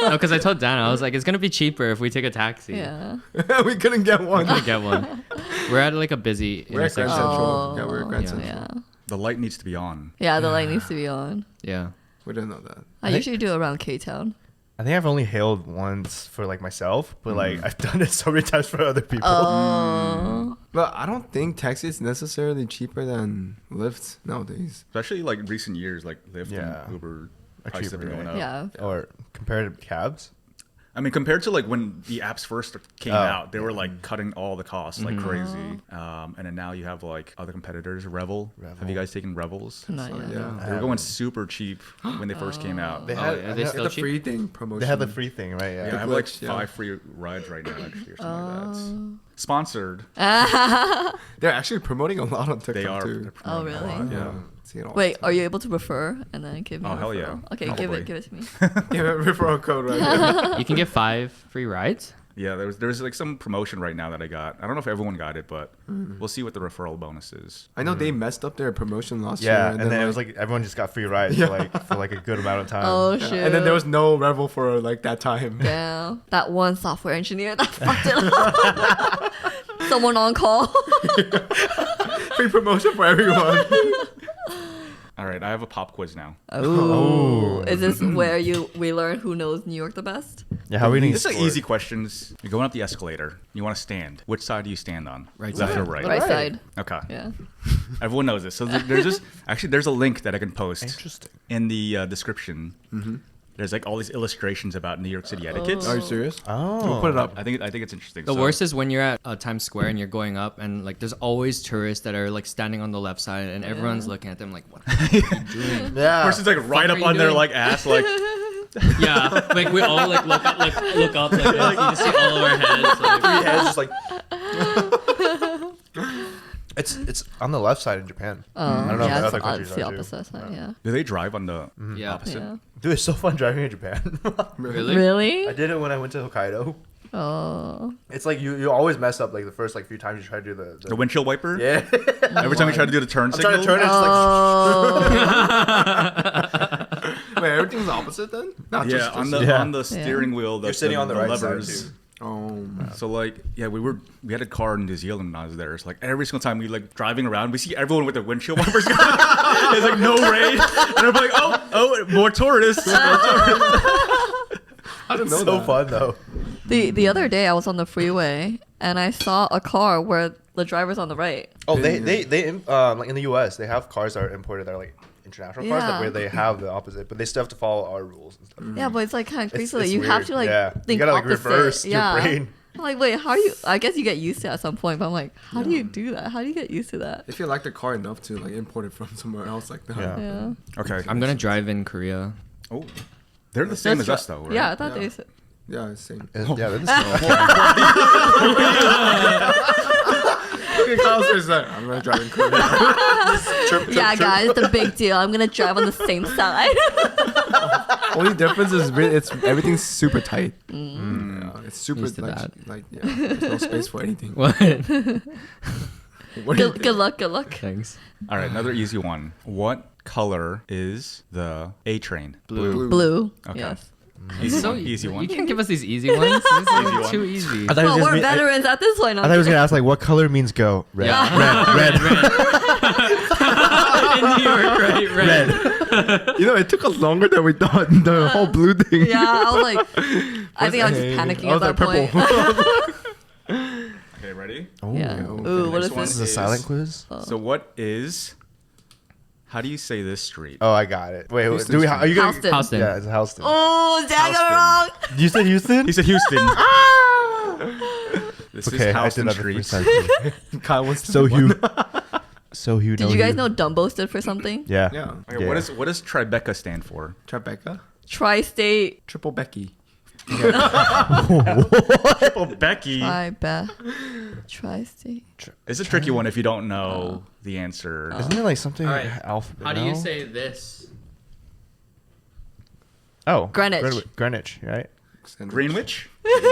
No, because I told Dana, I was like, it's gonna be cheaper if we take a taxi. Yeah. We couldn't get one. I get one. We're at like a busy We're at Grand intersection. Central. Oh, Yeah, we're at Grand yeah. Central. Yeah. The light needs to be on. Yeah, the light needs to be on. Yeah. We didn't know that. I usually do it around K-Town. I think I've only hailed once for like myself, but like I've done it so many times for other people. Oh. But I don't think taxi is necessarily cheaper than Lyft nowadays. Especially like recent years, like Lyft Yeah. and Uber Are prices have cheaper, been going right? up. Yeah. Or compared to cabs. I mean, compared to like when the apps first came Oh. out, they were like cutting all the costs like crazy. And then now you have like other competitors, Revel. Have you guys taken Revels? Not So, yet. yeah. They were going super cheap when they first came out. They Oh, had yeah, they I still know- The cheap? free thing promotion. they had the free thing, right? Yeah, I Yeah. have like Glitch, yeah. 5 free rides right now, actually, or something like that. Sponsored. They're actually promoting a lot on TikTok They are. too. They're Oh, promoting a really? lot. Yeah. See it all Wait, the are you able to refer and then give me? Oh, a hell referral? yeah. Okay, Probably. give it to me. time. Yeah, referral code right there. You can get 5 free rides. Yeah, there's like some promotion right now that I got. I don't know if everyone got it, but we'll see what the referral bonus is. I know they messed up their promotion last year. Yeah, and then it was like everyone just got free rides for like a good amount of time. Oh yeah. shoot. And then there was no Revel for like that time. Yeah, that one software engineer that fucked it up. Someone on call. Free promotion for everyone. All right, I have a pop quiz now. Oh, is this where we learn who knows New York the best? Yeah, how are we gonna This is score? like easy questions. You're going up the escalator. You want to stand. Which side do you stand on? Right Left side. or right? Right Right. side. Okay. Yeah. Everyone knows this. So there's this. Actually, there's a link that I can post Interesting. in the description. There's like all these illustrations about New York City etiquette. Are you serious? Oh, We'll put it up. I think it's interesting. The So- worst is when you're at Times Square and you're going up and like there's always tourists that are like standing on the left side and everyone's looking at them like, what are you doing? Yeah. person's like right Fuck up are you on their doing? like ass, like Yeah, like we all like look up like this. You can see all of our heads. Like, Three heads just like. It's on the left side in Japan. I don't know yeah, if it's, other countries it's the are too. opposite side. Yeah. do they drive on the yeah. opposite? Yeah. Dude, it's so fun driving in Japan. Really? Really? I did it when I went to Hokkaido. Oh. It's like you always mess up like the first like few times you try to do the The windshield wiper? yeah. Every time you try to do the turn I'm signal? trying to turn it, it's like Oh. Wait, everything's opposite then? Not Yeah, just on this. the Yeah. on the steering wheel, You're sitting on the right side, levers. too. Oh, man. So like, yeah, we had a car in New Zealand when I was there. It's like every single time we like driving around, we see everyone with their windshield wipers. There's like no rain, and I'm like, oh, more tourists. I didn't know So that. fun though. The other day I was on the freeway and I saw a car where the driver's on the right. Oh, they like in the U.S. they have cars that are imported that are like international cars Yeah. where they have the opposite, but they still have to follow our rules and stuff. Yeah, but it's like kind of crazy. It's Like, you have weird. to like Yeah. You think gotta, like, opposite. reverse your brain. I'm like, wait, how are you? I guess you get used to it at some point, but I'm like, how do you do that? How do you get used to that? If you like the car enough to like import it from somewhere else, like that. Yeah. Yeah. Okay. I'm gonna drive in Korea. Oh, they're the same as That's us though, right? Yeah, I thought Yeah. they said. Yeah, it's same. Yeah, they're the same. Okay, Kyle's just like, I'm gonna drive in Korea. Yeah, guys, it's a big deal. I'm gonna drive on the same side. Only difference is it's everything's super tight. Mm. Yeah, it's super Used to like, that. there's no space for anything. What? What do you Good luck. Good luck. Thanks. All right, another easy one. What color is the A train? Blue. Blue. Okay. Yes. Easy So one. Easy one. You can't give us these easy ones. This is Easy one. too easy. I thought he was Well, gonna we're be- veterans at this point. I thought he was gonna ask like what color means go. Red. Yeah. Red. In New York, right? Red. You know, it took us longer than we thought. The whole blue thing. Yeah, I was like, I think I was just Hey, panicking I was at that like, point. Okay, ready? Oh. Yeah. okay. Ooh, what Next is one This is this? a silent quiz. So what is? How do you say this street? Oh, I got it. Wait, Houston do we? Street. Are you gonna? Houston. Houston. Yeah, it's Houston. Oh, did I got it wrong? You said Houston? He said Houston. This Okay, is I Houston did that the Street. first time. Kyle wants to So be Hugh. one. So Hugh. Did you guys know Dumbo stood for something? Yeah. Yeah. Okay, Yeah. what does Tribeca stand for? Tribeca. Tri-state. Triple Becky. Triple Becky. Tri-state. It's a tricky one if you don't know the answer. Isn't it like something All right. alphabet? How do you no? say this? Oh, Greenwich. Greenwich, right? Greenwich?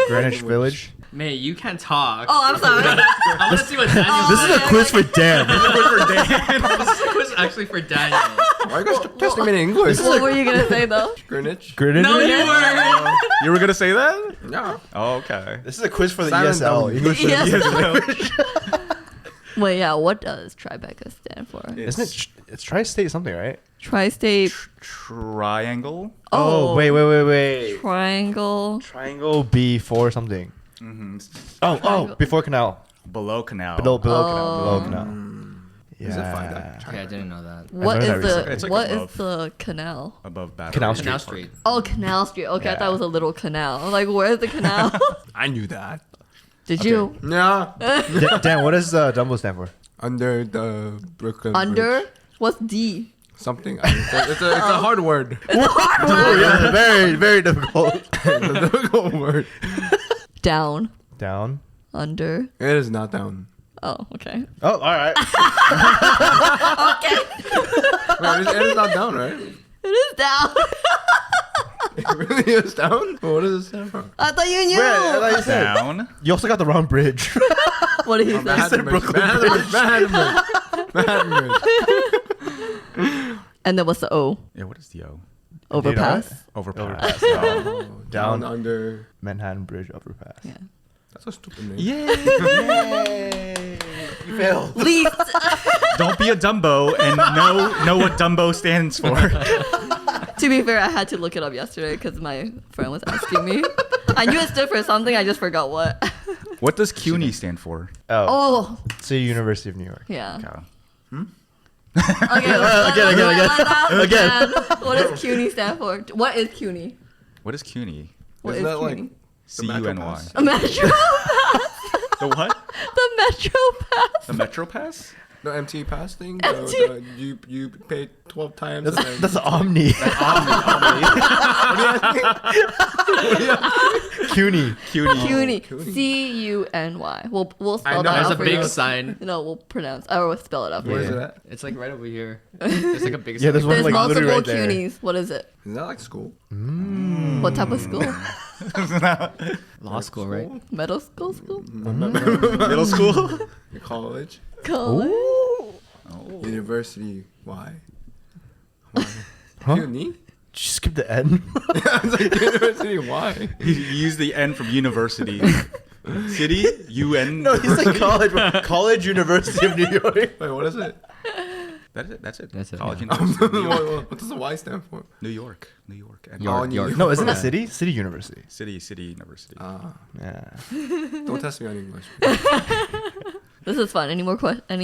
Greenwich Village. Mate, you can't talk. Oh, I'm sorry. I want to see what Daniel This is a yeah, quiz for Dan. This is a quiz actually for Daniel. Why are you guys testing me in English? What were you gonna say though? Greenwich. Greenwich. No, you weren't. You were gonna say that? Yeah. Oh, okay. This is a quiz for the Silent ESL. W. English Yes. language. Wait, yeah. What does Tribeca stand for? Isn't it? It's tri-state something, right? Tri-state. Triangle? Oh, wait. Triangle. Triangle before something. Mm-hmm. Oh, before canal. Below canal. Below canal. Oh. Below canal. Yeah. Is it fine? That Okay, I didn't know that. What learned is that recently. the It's like what above. is the canal? Above Battery. Canal Canal Street. Street. Oh, Canal Street. Okay, I thought Yeah. it was a little canal. I'm like, where's the canal? I knew that. Did you? Yeah. Dan, what does Dumbo stand for? Under the Brooklyn Under? Bridge. What's D? Something. It's a hard word. Oh, yeah, very, very difficult. It's a difficult word. Down. Down. Under. It is not down. Oh, okay. Oh, all right. Okay. Wait, it is not down, right? It is down. It really is down? Well, what does it stand for? I thought you knew. Wait, I thought you said. Down. You also got the wrong bridge. What did he say? Manhattan Bridge. Brooklyn Manhattan Bridge. Manhattan Bridge. And then what's the O? Yeah, what is the O? Overpass. Overpass. Oh, Down. down under. Manhattan Bridge overpass. Yeah. That's a stupid name. Yay! You failed. Least. Don't be a Dumbo and know what Dumbo stands for. To be fair, I had to look it up yesterday because my friend was asking me. I knew it stood for something. I just forgot what. What does CUNY stand for? Oh, Oh, it's the University of New York. yeah. Okay. Okay, Again. What does CUNY stand for? What is CUNY? What is CUNY? What Isn't is that like CUNY? CUNY. A metro pass. The what? The metro pass. The Metro Pass? The MT pass thing? MT. You pay 12 times. and then- That's Omni. CUNY. CUNY. CUNY. CUNY. We'll I spell know, that There's out a for big you. sign. No, we'll pronounce. Or we'll spell it out for Where you. is it at? It's like right over here. There's like a big Yeah, sign. there's one There's like multiple literally right there. CUNYs. What is it? Is that like school? What type of school? Law school, right? Middle school? School? Middle school? Your college? College? University? Why? Huh? CUNY? Just skip the N. I was like, university, why? You use the N from university. City, UN. No, he's like college University of New York. Wait, what is it? That's it. That's it. That's it, College yeah. University of New York. What does the Y stand for? New York. New York. And York, New York. York. No, isn't Yeah. it city? City University. City University. Yeah. Don't test me on English. This is fun. Any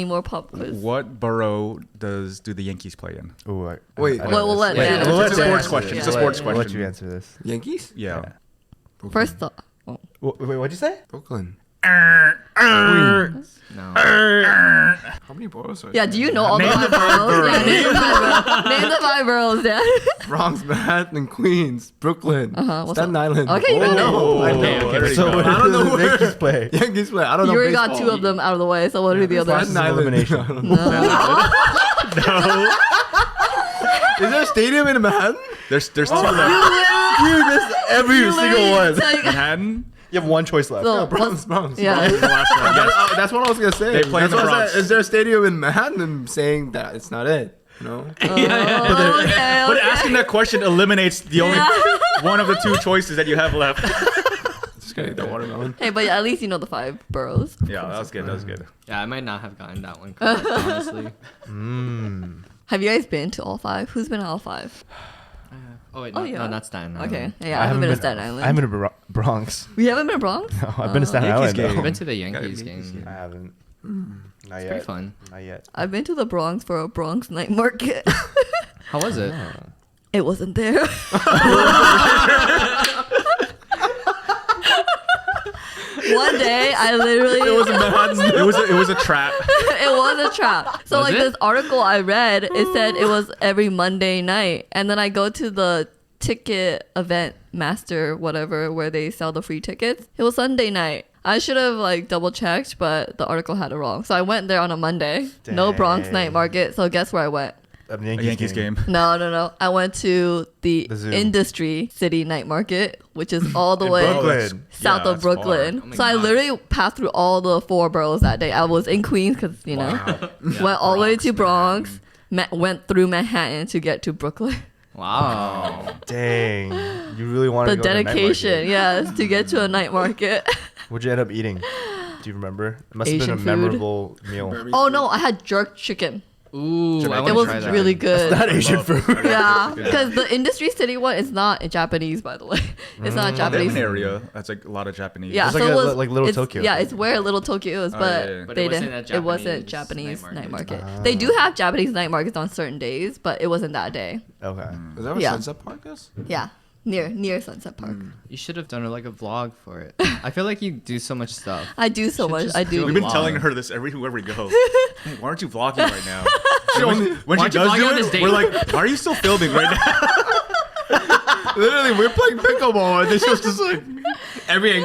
more pop quiz? What borough do the Yankees play in? Ooh, Wait, I Well, we'll let Dan we'll answer let It's a Dan sports answer question. this. It's a sports We'll let question. you answer this. Yankees? Yeah. Brooklyn. First thought. Oh. Wait, what'd you say? Brooklyn. No. How many boroughs are Yeah, do you know all the five boroughs? Yeah, name the five boroughs. Name the five boroughs, Dan. Bronx, Manhattan, Queens, Brooklyn, what's Staten up? Island. Okay, you I got know. I know. Okay, okay. There you So go. what I don't do know the where- Yankees play? Yankees play. I don't know. You already got baseball. two of them out of the way, so what are the Staten others? Island. elimination. I don't know. Is there a stadium in Manhattan? There's two left. You missed every single one. So you got- Manhattan. You have one choice left. So, Bronx. yeah. The last one. Yes. That's what I was gonna say. They play in That's the what I Bronx. said. Is there a stadium in Manhattan? And saying that it's not it. No. Okay, But okay. asking that question eliminates the only one of the two choices that you have left. Just gonna eat that watermelon. Hey, but at least you know the five boroughs. Yeah, that was good. That was good. Yeah, I might not have gotten that one correct, honestly. Have you guys been to all five? Who's been to all five? Oh wait, Oh, no, yeah. no, not Staten Island. Okay, yeah, I haven't been to Staten Island. I haven't been to Bronx. We haven't been to Bronx? No, I've been to Staten Yankees Island. game. I've though. been to the Yankees Yankees game. I haven't. Not It's yet. pretty fun. Not yet. I've been to the Bronx for a Bronx night market. How was it? It wasn't there. One day, I literally It was a Manhattan. It was a trap. it was a trap. So Was like it? this article I read, it said it was every Monday night, and then I go to the ticket event master whatever where they sell the free tickets. It was Sunday night. I should have like double checked, but the article had it wrong. So I went there on a Monday. No Bronx Dang. night market. So guess where I went? A A Yankees game. No. I went to the The Zoo. Industry City Night Market, which is all the In way Brooklyn. south Yeah, of that's far. Brooklyn. Oh my So I God. literally passed through all the four boroughs that day. I was in Queens because, you know, went all the way to Bronx, went through Manhattan to get to Brooklyn. Wow. Dang. You really wanted The to go to the night dedication, market. yes, to get to a night market. What'd you end up eating? Do you remember? It must Asian have been a food. memorable meal. Oh no, I had jerk chicken. Ooh, I It want was to try that. really good. Not Asian food. Yeah, because the Industry City one is not Japanese, by the way. It's not They have Japanese. an area that's like a lot of Japanese. Yeah, It's so like it a- was like Little it's- Tokyo. Yeah, it's where Little Tokyo is, Oh, but yeah, yeah. But they it wasn't didn't. a It wasn't Japanese Japanese night night market. market. They do have Japanese night markets on certain days, but it wasn't that day. Okay. Is that where Yeah. Sunset Park is? Yeah, near Sunset Park. You should have done like a vlog for it. I feel like you do so much stuff. I do so Should much. just I do do. a We've been vlog. telling her this everywhere we go. Hey, why aren't you vlogging right now? And when Why she aren't you does vlogging do on this it, date? we're like, why are you still filming right now? Literally, we're playing pickleball, and then she was just like every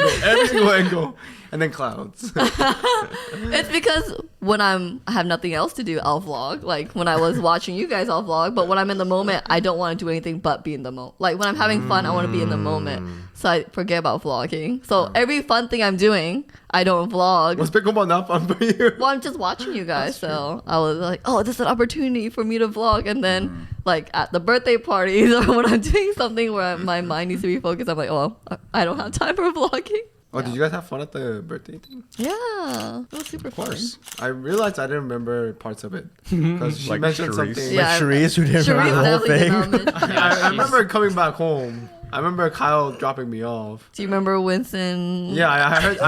single angle, and then clouds. It's because when I have nothing else to do, I'll vlog. Like when I was watching you guys, I'll vlog. But when I'm in the moment, I don't want to do anything but be in the moment. Like when I'm having fun, I want to be in the moment. So I forget about vlogging. So every fun thing I'm doing, I don't vlog. Was pickleball not fun for you? Well, I'm just watching you guys, so I was like, oh, this is an opportunity for me to vlog. And then, like, at the birthday parties or when I'm doing something where my mind needs to be focused, I'm like, oh, I don't have time for vlogging. Oh, did you guys have fun at the birthday thing? Yeah, it was super Of course. I realized I didn't remember parts of it Mm-hmm. because she Like mentioned Cherise. something. Yeah, Like Cherise, who didn't remember the whole definitely did thing. not mention- I remember coming back home. I remember Kyle dropping me off. Do you remember Winston? Yeah, I heard. No.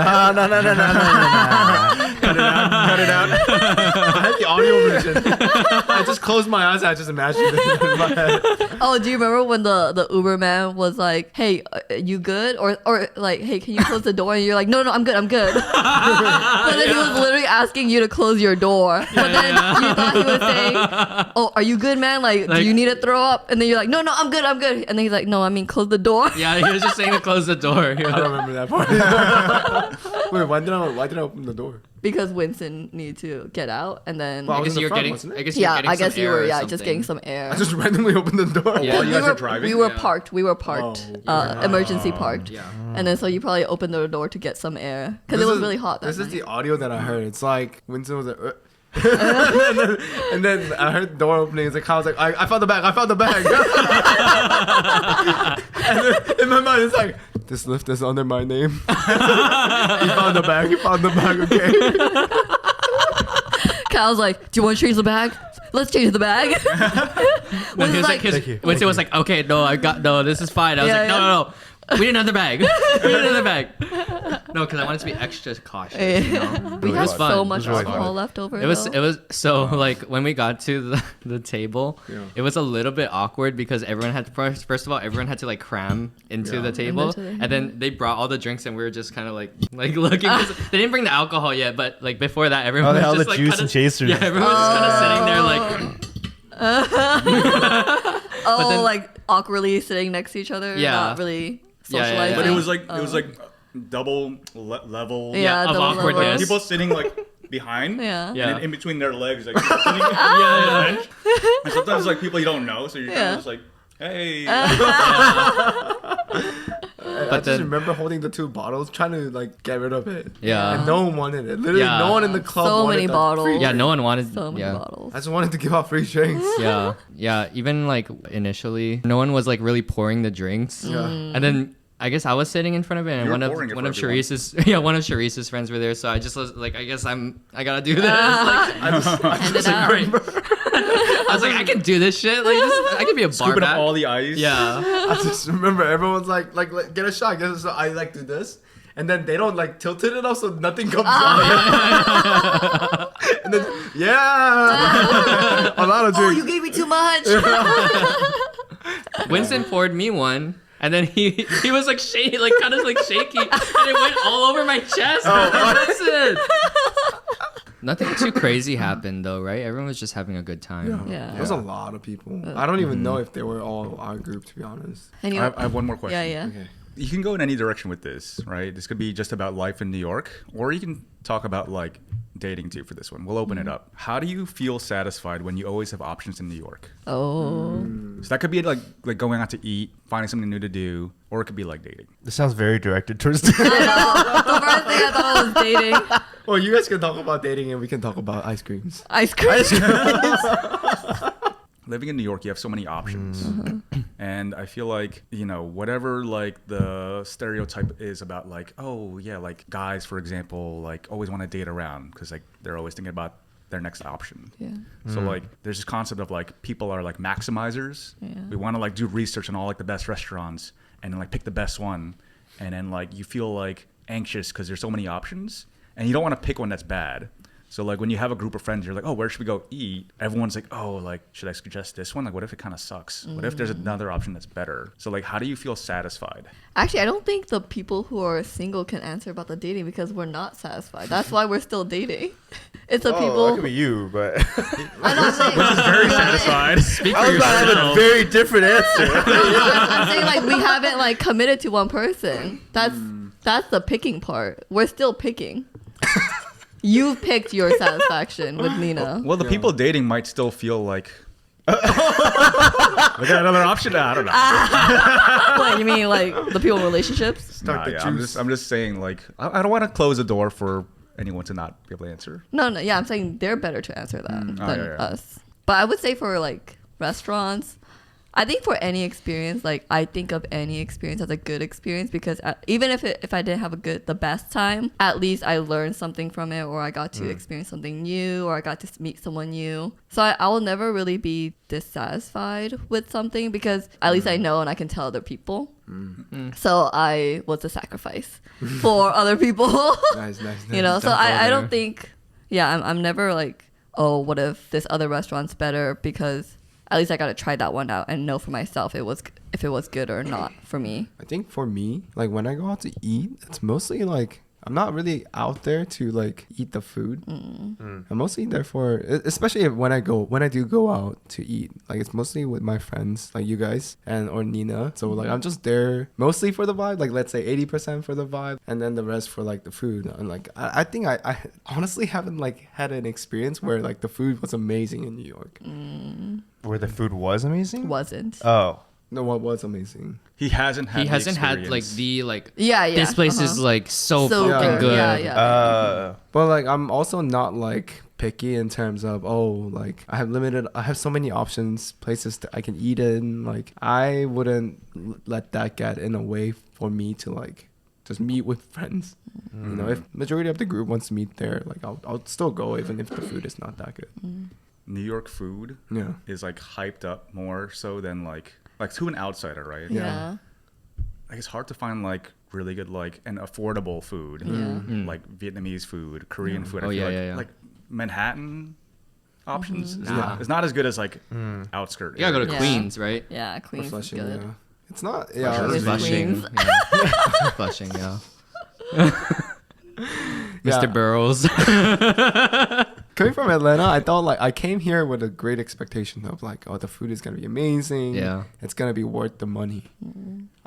Cut it out. I had the audio version. I just closed my eyes. And I just imagined it in my head. Oh, do you remember when the Uber man was like, "Hey, you good?" Or like, "Hey, can you close the door?" And you're like, "No, I'm good, I'm good." But then he was literally asking you to close your door. But then you thought he was saying, "Oh, are you good, man? Like, do you need to throw up?" And then you're like, "No, I'm good, I'm good." And then he's like, "No, I mean, close the door." Yeah, he was just saying to close the door. I don't remember that part. Wait, why did I open the door? Because Winston needed to get out, and then Well, I was guess in the you're front, getting. wasn't it? I guess you're yeah, getting I guess some you air were or just something. getting some air. I just randomly opened the door. Yeah. While you guys are driving. We were Yeah. parked. We were parked. Oh, Emergency parked. Yeah. And then so you probably opened the door to get some air because it was really hot. That This is night. the audio that I heard. It's like Winston was like, and then I heard the door opening. It's like Kyle's like, I found the bag. I found the bag. And then in my mind, it's like, this lift is under my name. He found the bag. He found the bag. Okay. Kyle's like, do you want to change the bag? Let's change the bag. No, he was like, Winston was like, okay, no, this is fine. I was like, no. We need another bag. We need another bag. No, because I wanted to be extra cautious. You know? we It had was fun. so It much was really alcohol fun. left over. It was though. so like when we got to the table, it was a little bit awkward because everyone had to first of all everyone had to like cram into the table, and then they brought all the drinks and we were just kind of like looking. 'Cause they didn't bring the alcohol yet, but like before that everyone they was had just the like juice kinda, and chasers. Yeah, everyone was just kind of sitting there like. then- like awkwardly sitting next to each other. Yeah. Not really Yeah, yeah, socializing. yeah. But it was like double level. Yeah, of double awkwardness. level. People sitting like behind. Yeah. And Yeah. then in between their legs, like sitting on the bench. And sometimes like people you don't know, so you're kind Yeah. of just like, hey. I just then- remember holding the 2 bottles, trying to like get rid of it. Yeah. And no one wanted it. Literally, Yeah. no one in the club So wanted many the bottles. free Yeah, drink. no one wanted. So many yeah. bottles. I just wanted to give out free drinks. Yeah. Even like initially, no one was like really pouring the drinks. Yeah. And then I guess I was sitting in front of it, and You were one pouring it of for everyone. Cherise's one of Cherise's friends were there. So I just was like, I guess I gotta do this. Like, I just out. remember. I was like, I can do this shit. Like, I can be a bar Scooping up back. all the ice. Yeah. I just remember everyone's like get a shot, get a shot. I like do this, and then they don't like tilt it enough, so nothing comes out. And then a lot of Oh, drinks. you gave me too much. Winston poured me one. And then he was like shaky, like kind of like shaky, and it went all over my chest. That's it. Nothing too crazy happened though, right? Everyone was just having a good time. Yeah. There was a lot of people. I don't even know if they were all our group, to be honest. And you, I have one more question. yeah. Okay. You can go in any direction with this, right? This could be just about life in New York, or you can talk about like dating too for this one. We'll open it up. How do you feel satisfied when you always have options in New York? Oh. So that could be like going out to eat, finding something new to do, or it could be like dating. This sounds very directed towards. The first thing I thought was dating. Well, you guys can talk about dating, and we can talk about ice creams. Ice cream. Living in New York, you have so many options. And I feel like, whatever like the stereotype is about like, oh yeah, like guys, for example, like always want to date around because like they're always thinking about their next option. Yeah. So like there's this concept of like people are like maximizers. Yeah. We want to like do research on all like the best restaurants and then like pick the best one. And then like you feel like anxious because there's so many options and you don't want to pick one that's bad. So like when you have a group of friends, you're like, oh, where should we go eat? Everyone's like, oh, like should I suggest this one? Like what if it kind of sucks? What if there's another option that's better? So like how do you feel satisfied? Actually, I don't think the people who are single can answer about the dating because we're not satisfied. That's why we're still dating. It's the That people. could be you, but I'm not saying. Very satisfied. Speak I for was about to have a yourself. very different answer. I'm saying like we haven't like committed to one person. That's the picking part. We're still picking. You've picked your satisfaction with Nina. Well, the people dating might still feel like we got another option. I don't know. What you mean, like the people in relationships? Start the juice. I'm just saying like I don't want to close the door for anyone to not be able to answer. No, yeah, I'm saying they're better to answer that than yeah. us. But I would say for like restaurants, I think for any experience, like I think of any experience as a good experience because even if I didn't have the best time, at least I learned something from it, or I got to experience something new, or I got to meet someone new. So I will never really be dissatisfied with something because at least I know and I can tell other people. So I was a sacrifice for other people. Nice. You know, so Don't go I don't there. think, I'm never like, oh, what if this other restaurant's better? Because at least I got to try that one out and know for myself if it was good or not for me. I think for me, like when I go out to eat, it's mostly like I'm not really out there to like eat the food. I'm mostly there for, especially when I do go out to eat. Like it's mostly with my friends, like you guys or Nina. So like I'm just there mostly for the vibe. Like let's say 80% for the vibe, and then the rest for like the food. And like I think I honestly haven't like had an experience where like the food was amazing in New York. Where the food was amazing? Wasn't. Oh. No, what was amazing? He hasn't had. He hasn't had like experience. the like. Yeah. This place is like so So fucking good. good. Yeah. But like I'm also not like picky in terms of, like I have so many options, places that I can eat in. Like I wouldn't let that get in a way for me to like just meet with friends. You know, if majority of the group wants to meet there, like I'll still go even if the food is not that good. New York food is like hyped up more so than like to an outsider, right? Yeah. Like it's hard to find like really good like and affordable food, like Vietnamese food, Korean food. I feel like Manhattan options is not as good as like outskirts. You gotta go to Yeah. Queens, right? Yeah, Queens is Flushing, good. yeah. It's not. Flushing Yeah, is Flushing. Queens. Yeah. Flushing, yeah. Mr. Boroughs. coming from Atlanta, I thought like I came here with a great expectation of like, oh, the food is gonna be amazing. Yeah. It's gonna be worth the money.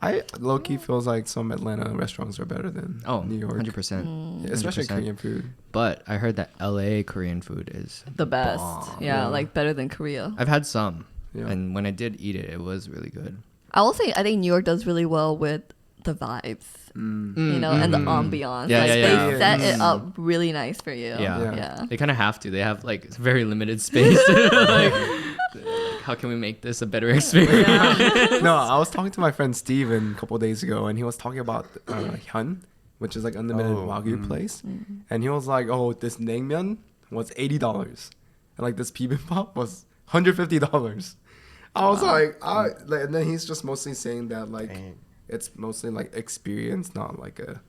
I low key feels like some Atlanta restaurants are better than New York. 100%. Yeah, especially 100%. Korean food. But I heard that LA Korean food is The best. bomb. Yeah, like better than Korea. I've had some. Yeah. And when I did eat it, it was really good. I will say I think New York does really well with the vibes, you know, and the ambiance. Yeah, like yeah, they yeah. set it up really nice for you. Yeah. Yeah. They kind of have to. They have like very limited space. like, how can we make this a better experience? No, I was talking to my friend Steven a couple of days ago, and he was talking about Hyun, which is like unlimited Wagyu place, and he was like, "Oh, this naengmyeon was $80, and like this bibimbap was $150." I was like, and then he's just mostly saying that like it's mostly like experience, not like a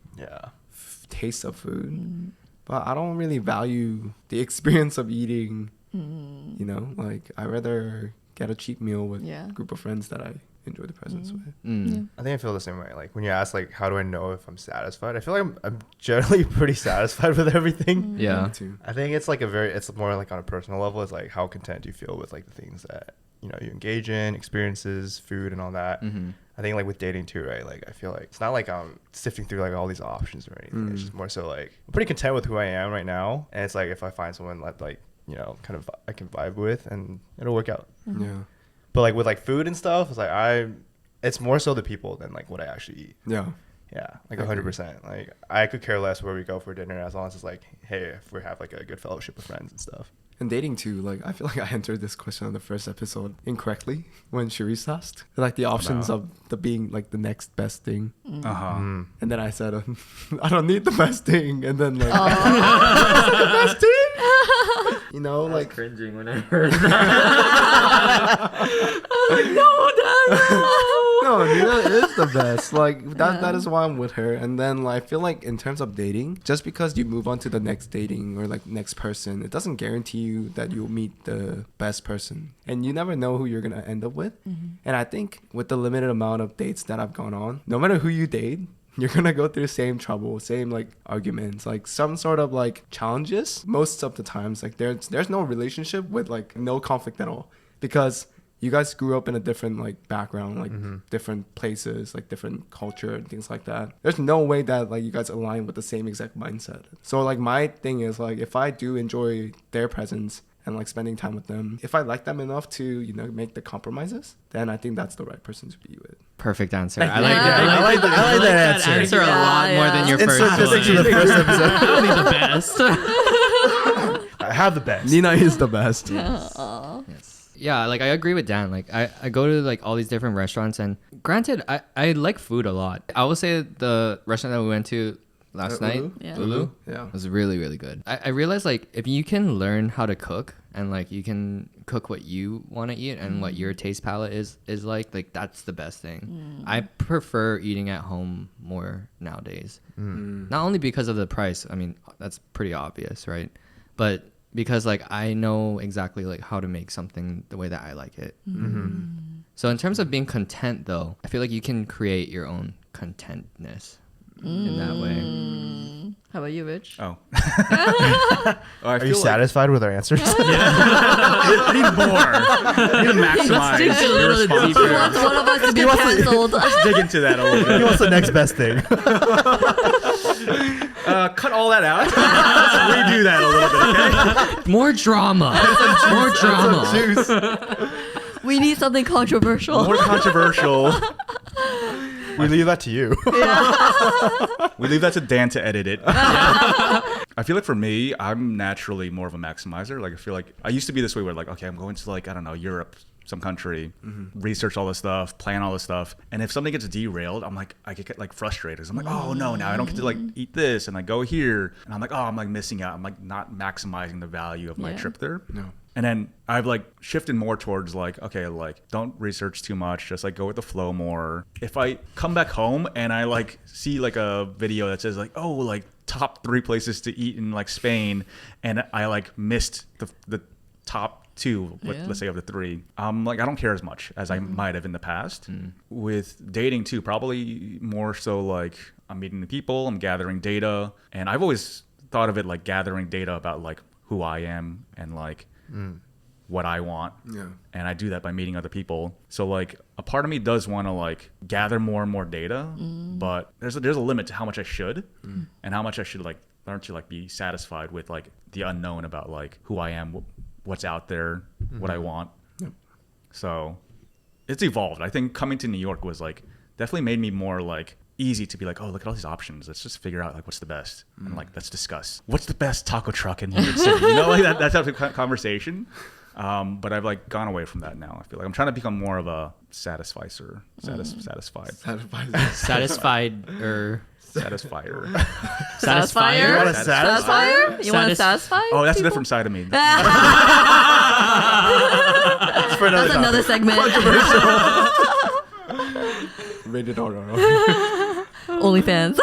taste of food. But I don't really value the experience of eating. You know, like I rather get a cheap meal with a group of friends that I enjoy the presence with. I think I feel the same way. Like when you ask, like, how do I know if I'm satisfied? I feel like I'm generally pretty satisfied with everything. Yeah. Me too. I think it's like it's more like on a personal level. It's like how content do you feel with like the things that you know you engage in, experiences, food, and all that. I think like with dating too, right? Like I feel like it's not like I'm sifting through like all these options or anything. It's just more so like I'm pretty content with who I am right now, and it's like if I find someone that like you know kind of I can vibe with, and it'll work out. Yeah. But like with like food and stuff, it's like it's more so the people than like what I actually eat. Yeah. Yeah, like 100%. Like I could care less where we go for dinner as long as it's like, hey, if we have like a good fellowship with friends and stuff. And dating too, like I feel like I answered this question on the first episode incorrectly when Cherise asked, like the options of the being like the next best thing, and then I said, I don't need the best thing, and then like the best thing, you know, like cringing when I heard no, Nina is the best. Like that is why I'm with her. And then like, I feel like in terms of dating, just because you move on to the next dating or like next person, it doesn't guarantee you that you'll meet the best person. And you never know who you're gonna end up with. And I think with the limited amount of dates that I've gone on, no matter who you date, you're gonna go through the same trouble, same like arguments, like some sort of like challenges. Most of the times, like there's no relationship with like no conflict at all, because you guys grew up in a different like background, like different places, like different culture and things like that. There's no way that like you guys align with the same exact mindset. So like my thing is like if I do enjoy their presence and like spending time with them, if I like them enough to, you know, make the compromises, then I think that's the right person to be with. Perfect answer. I I like that. I like that answer. A lot more than your first Insert this into one. the first episode. I'll be the best. I have the best. Nina is the best. Yeah, like I agree with Dan. Like I go to like all these different restaurants, and granted, I like food a lot. I will say the restaurant that we went to last night, Ulu? Yeah. Lulu, Yeah. was really, really good. I realized like if you can learn how to cook and like you can cook what you want to eat and what your taste palette is like that's the best thing. I prefer eating at home more nowadays. Not only because of the price. I mean, that's pretty obvious, right? But because like I know exactly like how to make something the way that I like it. So in terms of being content though, I feel like you can create your own contentness in that way. How about you, Rich? Oh. Are you satisfied with our answers? I need more. I need to maximize dig a your little response deeper. here. Wants one of us to be cancelled. Let's dig into that a little He bit. wants the next best thing. Cut all that out. Let's redo that a little bit, okay? More drama. More drama. We need something controversial. More controversial. We leave that to you. We leave that to Dan to edit it. I feel like for me, I'm naturally more of a maximizer. Like I feel like I used to be this way where like, okay, I'm going to like, I don't know, Europe, some country, research all this stuff, plan all this stuff. And if something gets derailed, I'm like, I get like frustrated. I'm like, oh no, now I don't get to like eat this and like go here. And I'm like, oh, I'm like missing out. I'm like not maximizing the value of my trip there. No. And then I've like shifted more towards like, okay, like don't research too much, just like go with the flow more. If I come back home and I like see like a video that says like, oh, like top 3 places to eat in like Spain, and I like missed the top 2, let's say of the 3, like I don't care as much as I might have in the past. With dating too, probably more so like I'm meeting the people, I'm gathering data, and I've always thought of it like gathering data about like who I am and like what I want. Yeah. And I do that by meeting other people. So like a part of me does want to like gather more and more data, but there's a limit to how much I should and how much I should like learn to like be satisfied with like the unknown about like who I am, what's out there, what I want. Yep. So it's evolved. I think coming to New York was like definitely made me more like easy to be like, oh, look at all these options. Let's just figure out like what's the best, and like let's discuss what's the best taco truck in New York City. You know, like that type of conversation. But I've like gone away from that now. I feel like I'm trying to become more of a satisfied. Satisfied or Satisfier? satisfier. You want to satisfy? Oh, that's a different side of me. It's for another That's another segment. Rated R. OnlyFans.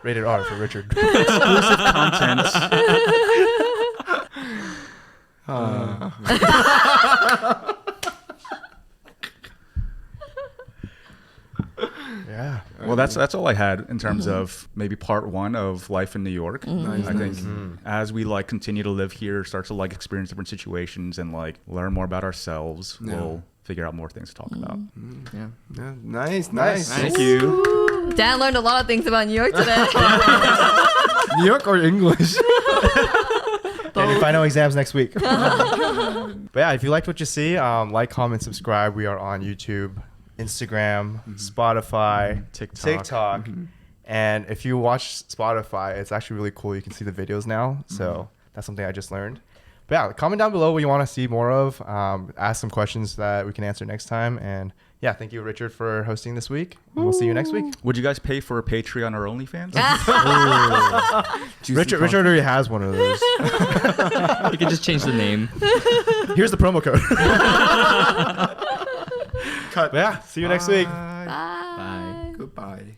Rated R for Richard. Exclusive content. Yeah. Well, that's all I had in terms of maybe part 1 of life in New York. Nice, I think nice. as we like continue to live here, start to like experience different situations and like learn more about ourselves, Yeah. we'll figure out more things to talk about. Yeah. Yeah. Nice, nice. Thank you. Dan learned a lot of things about New York today. New York or English? And final exams next week. But yeah, if you liked what you see, like, comment, subscribe. We are on YouTube, Instagram, Spotify, TikTok. And if you watch Spotify, it's actually really cool. You can see the videos now. So that's something I just learned. But yeah, comment down below what you want to see more of. Ask some questions that we can answer next time. And yeah, thank you, Richard, for hosting this week. And we'll see you next week. Would you guys pay for a Patreon or OnlyFans? Richard already has one of those. You can just change the name. Here's the promo code. Cut. But yeah, see you next week. Bye. Bye. Bye. Goodbye.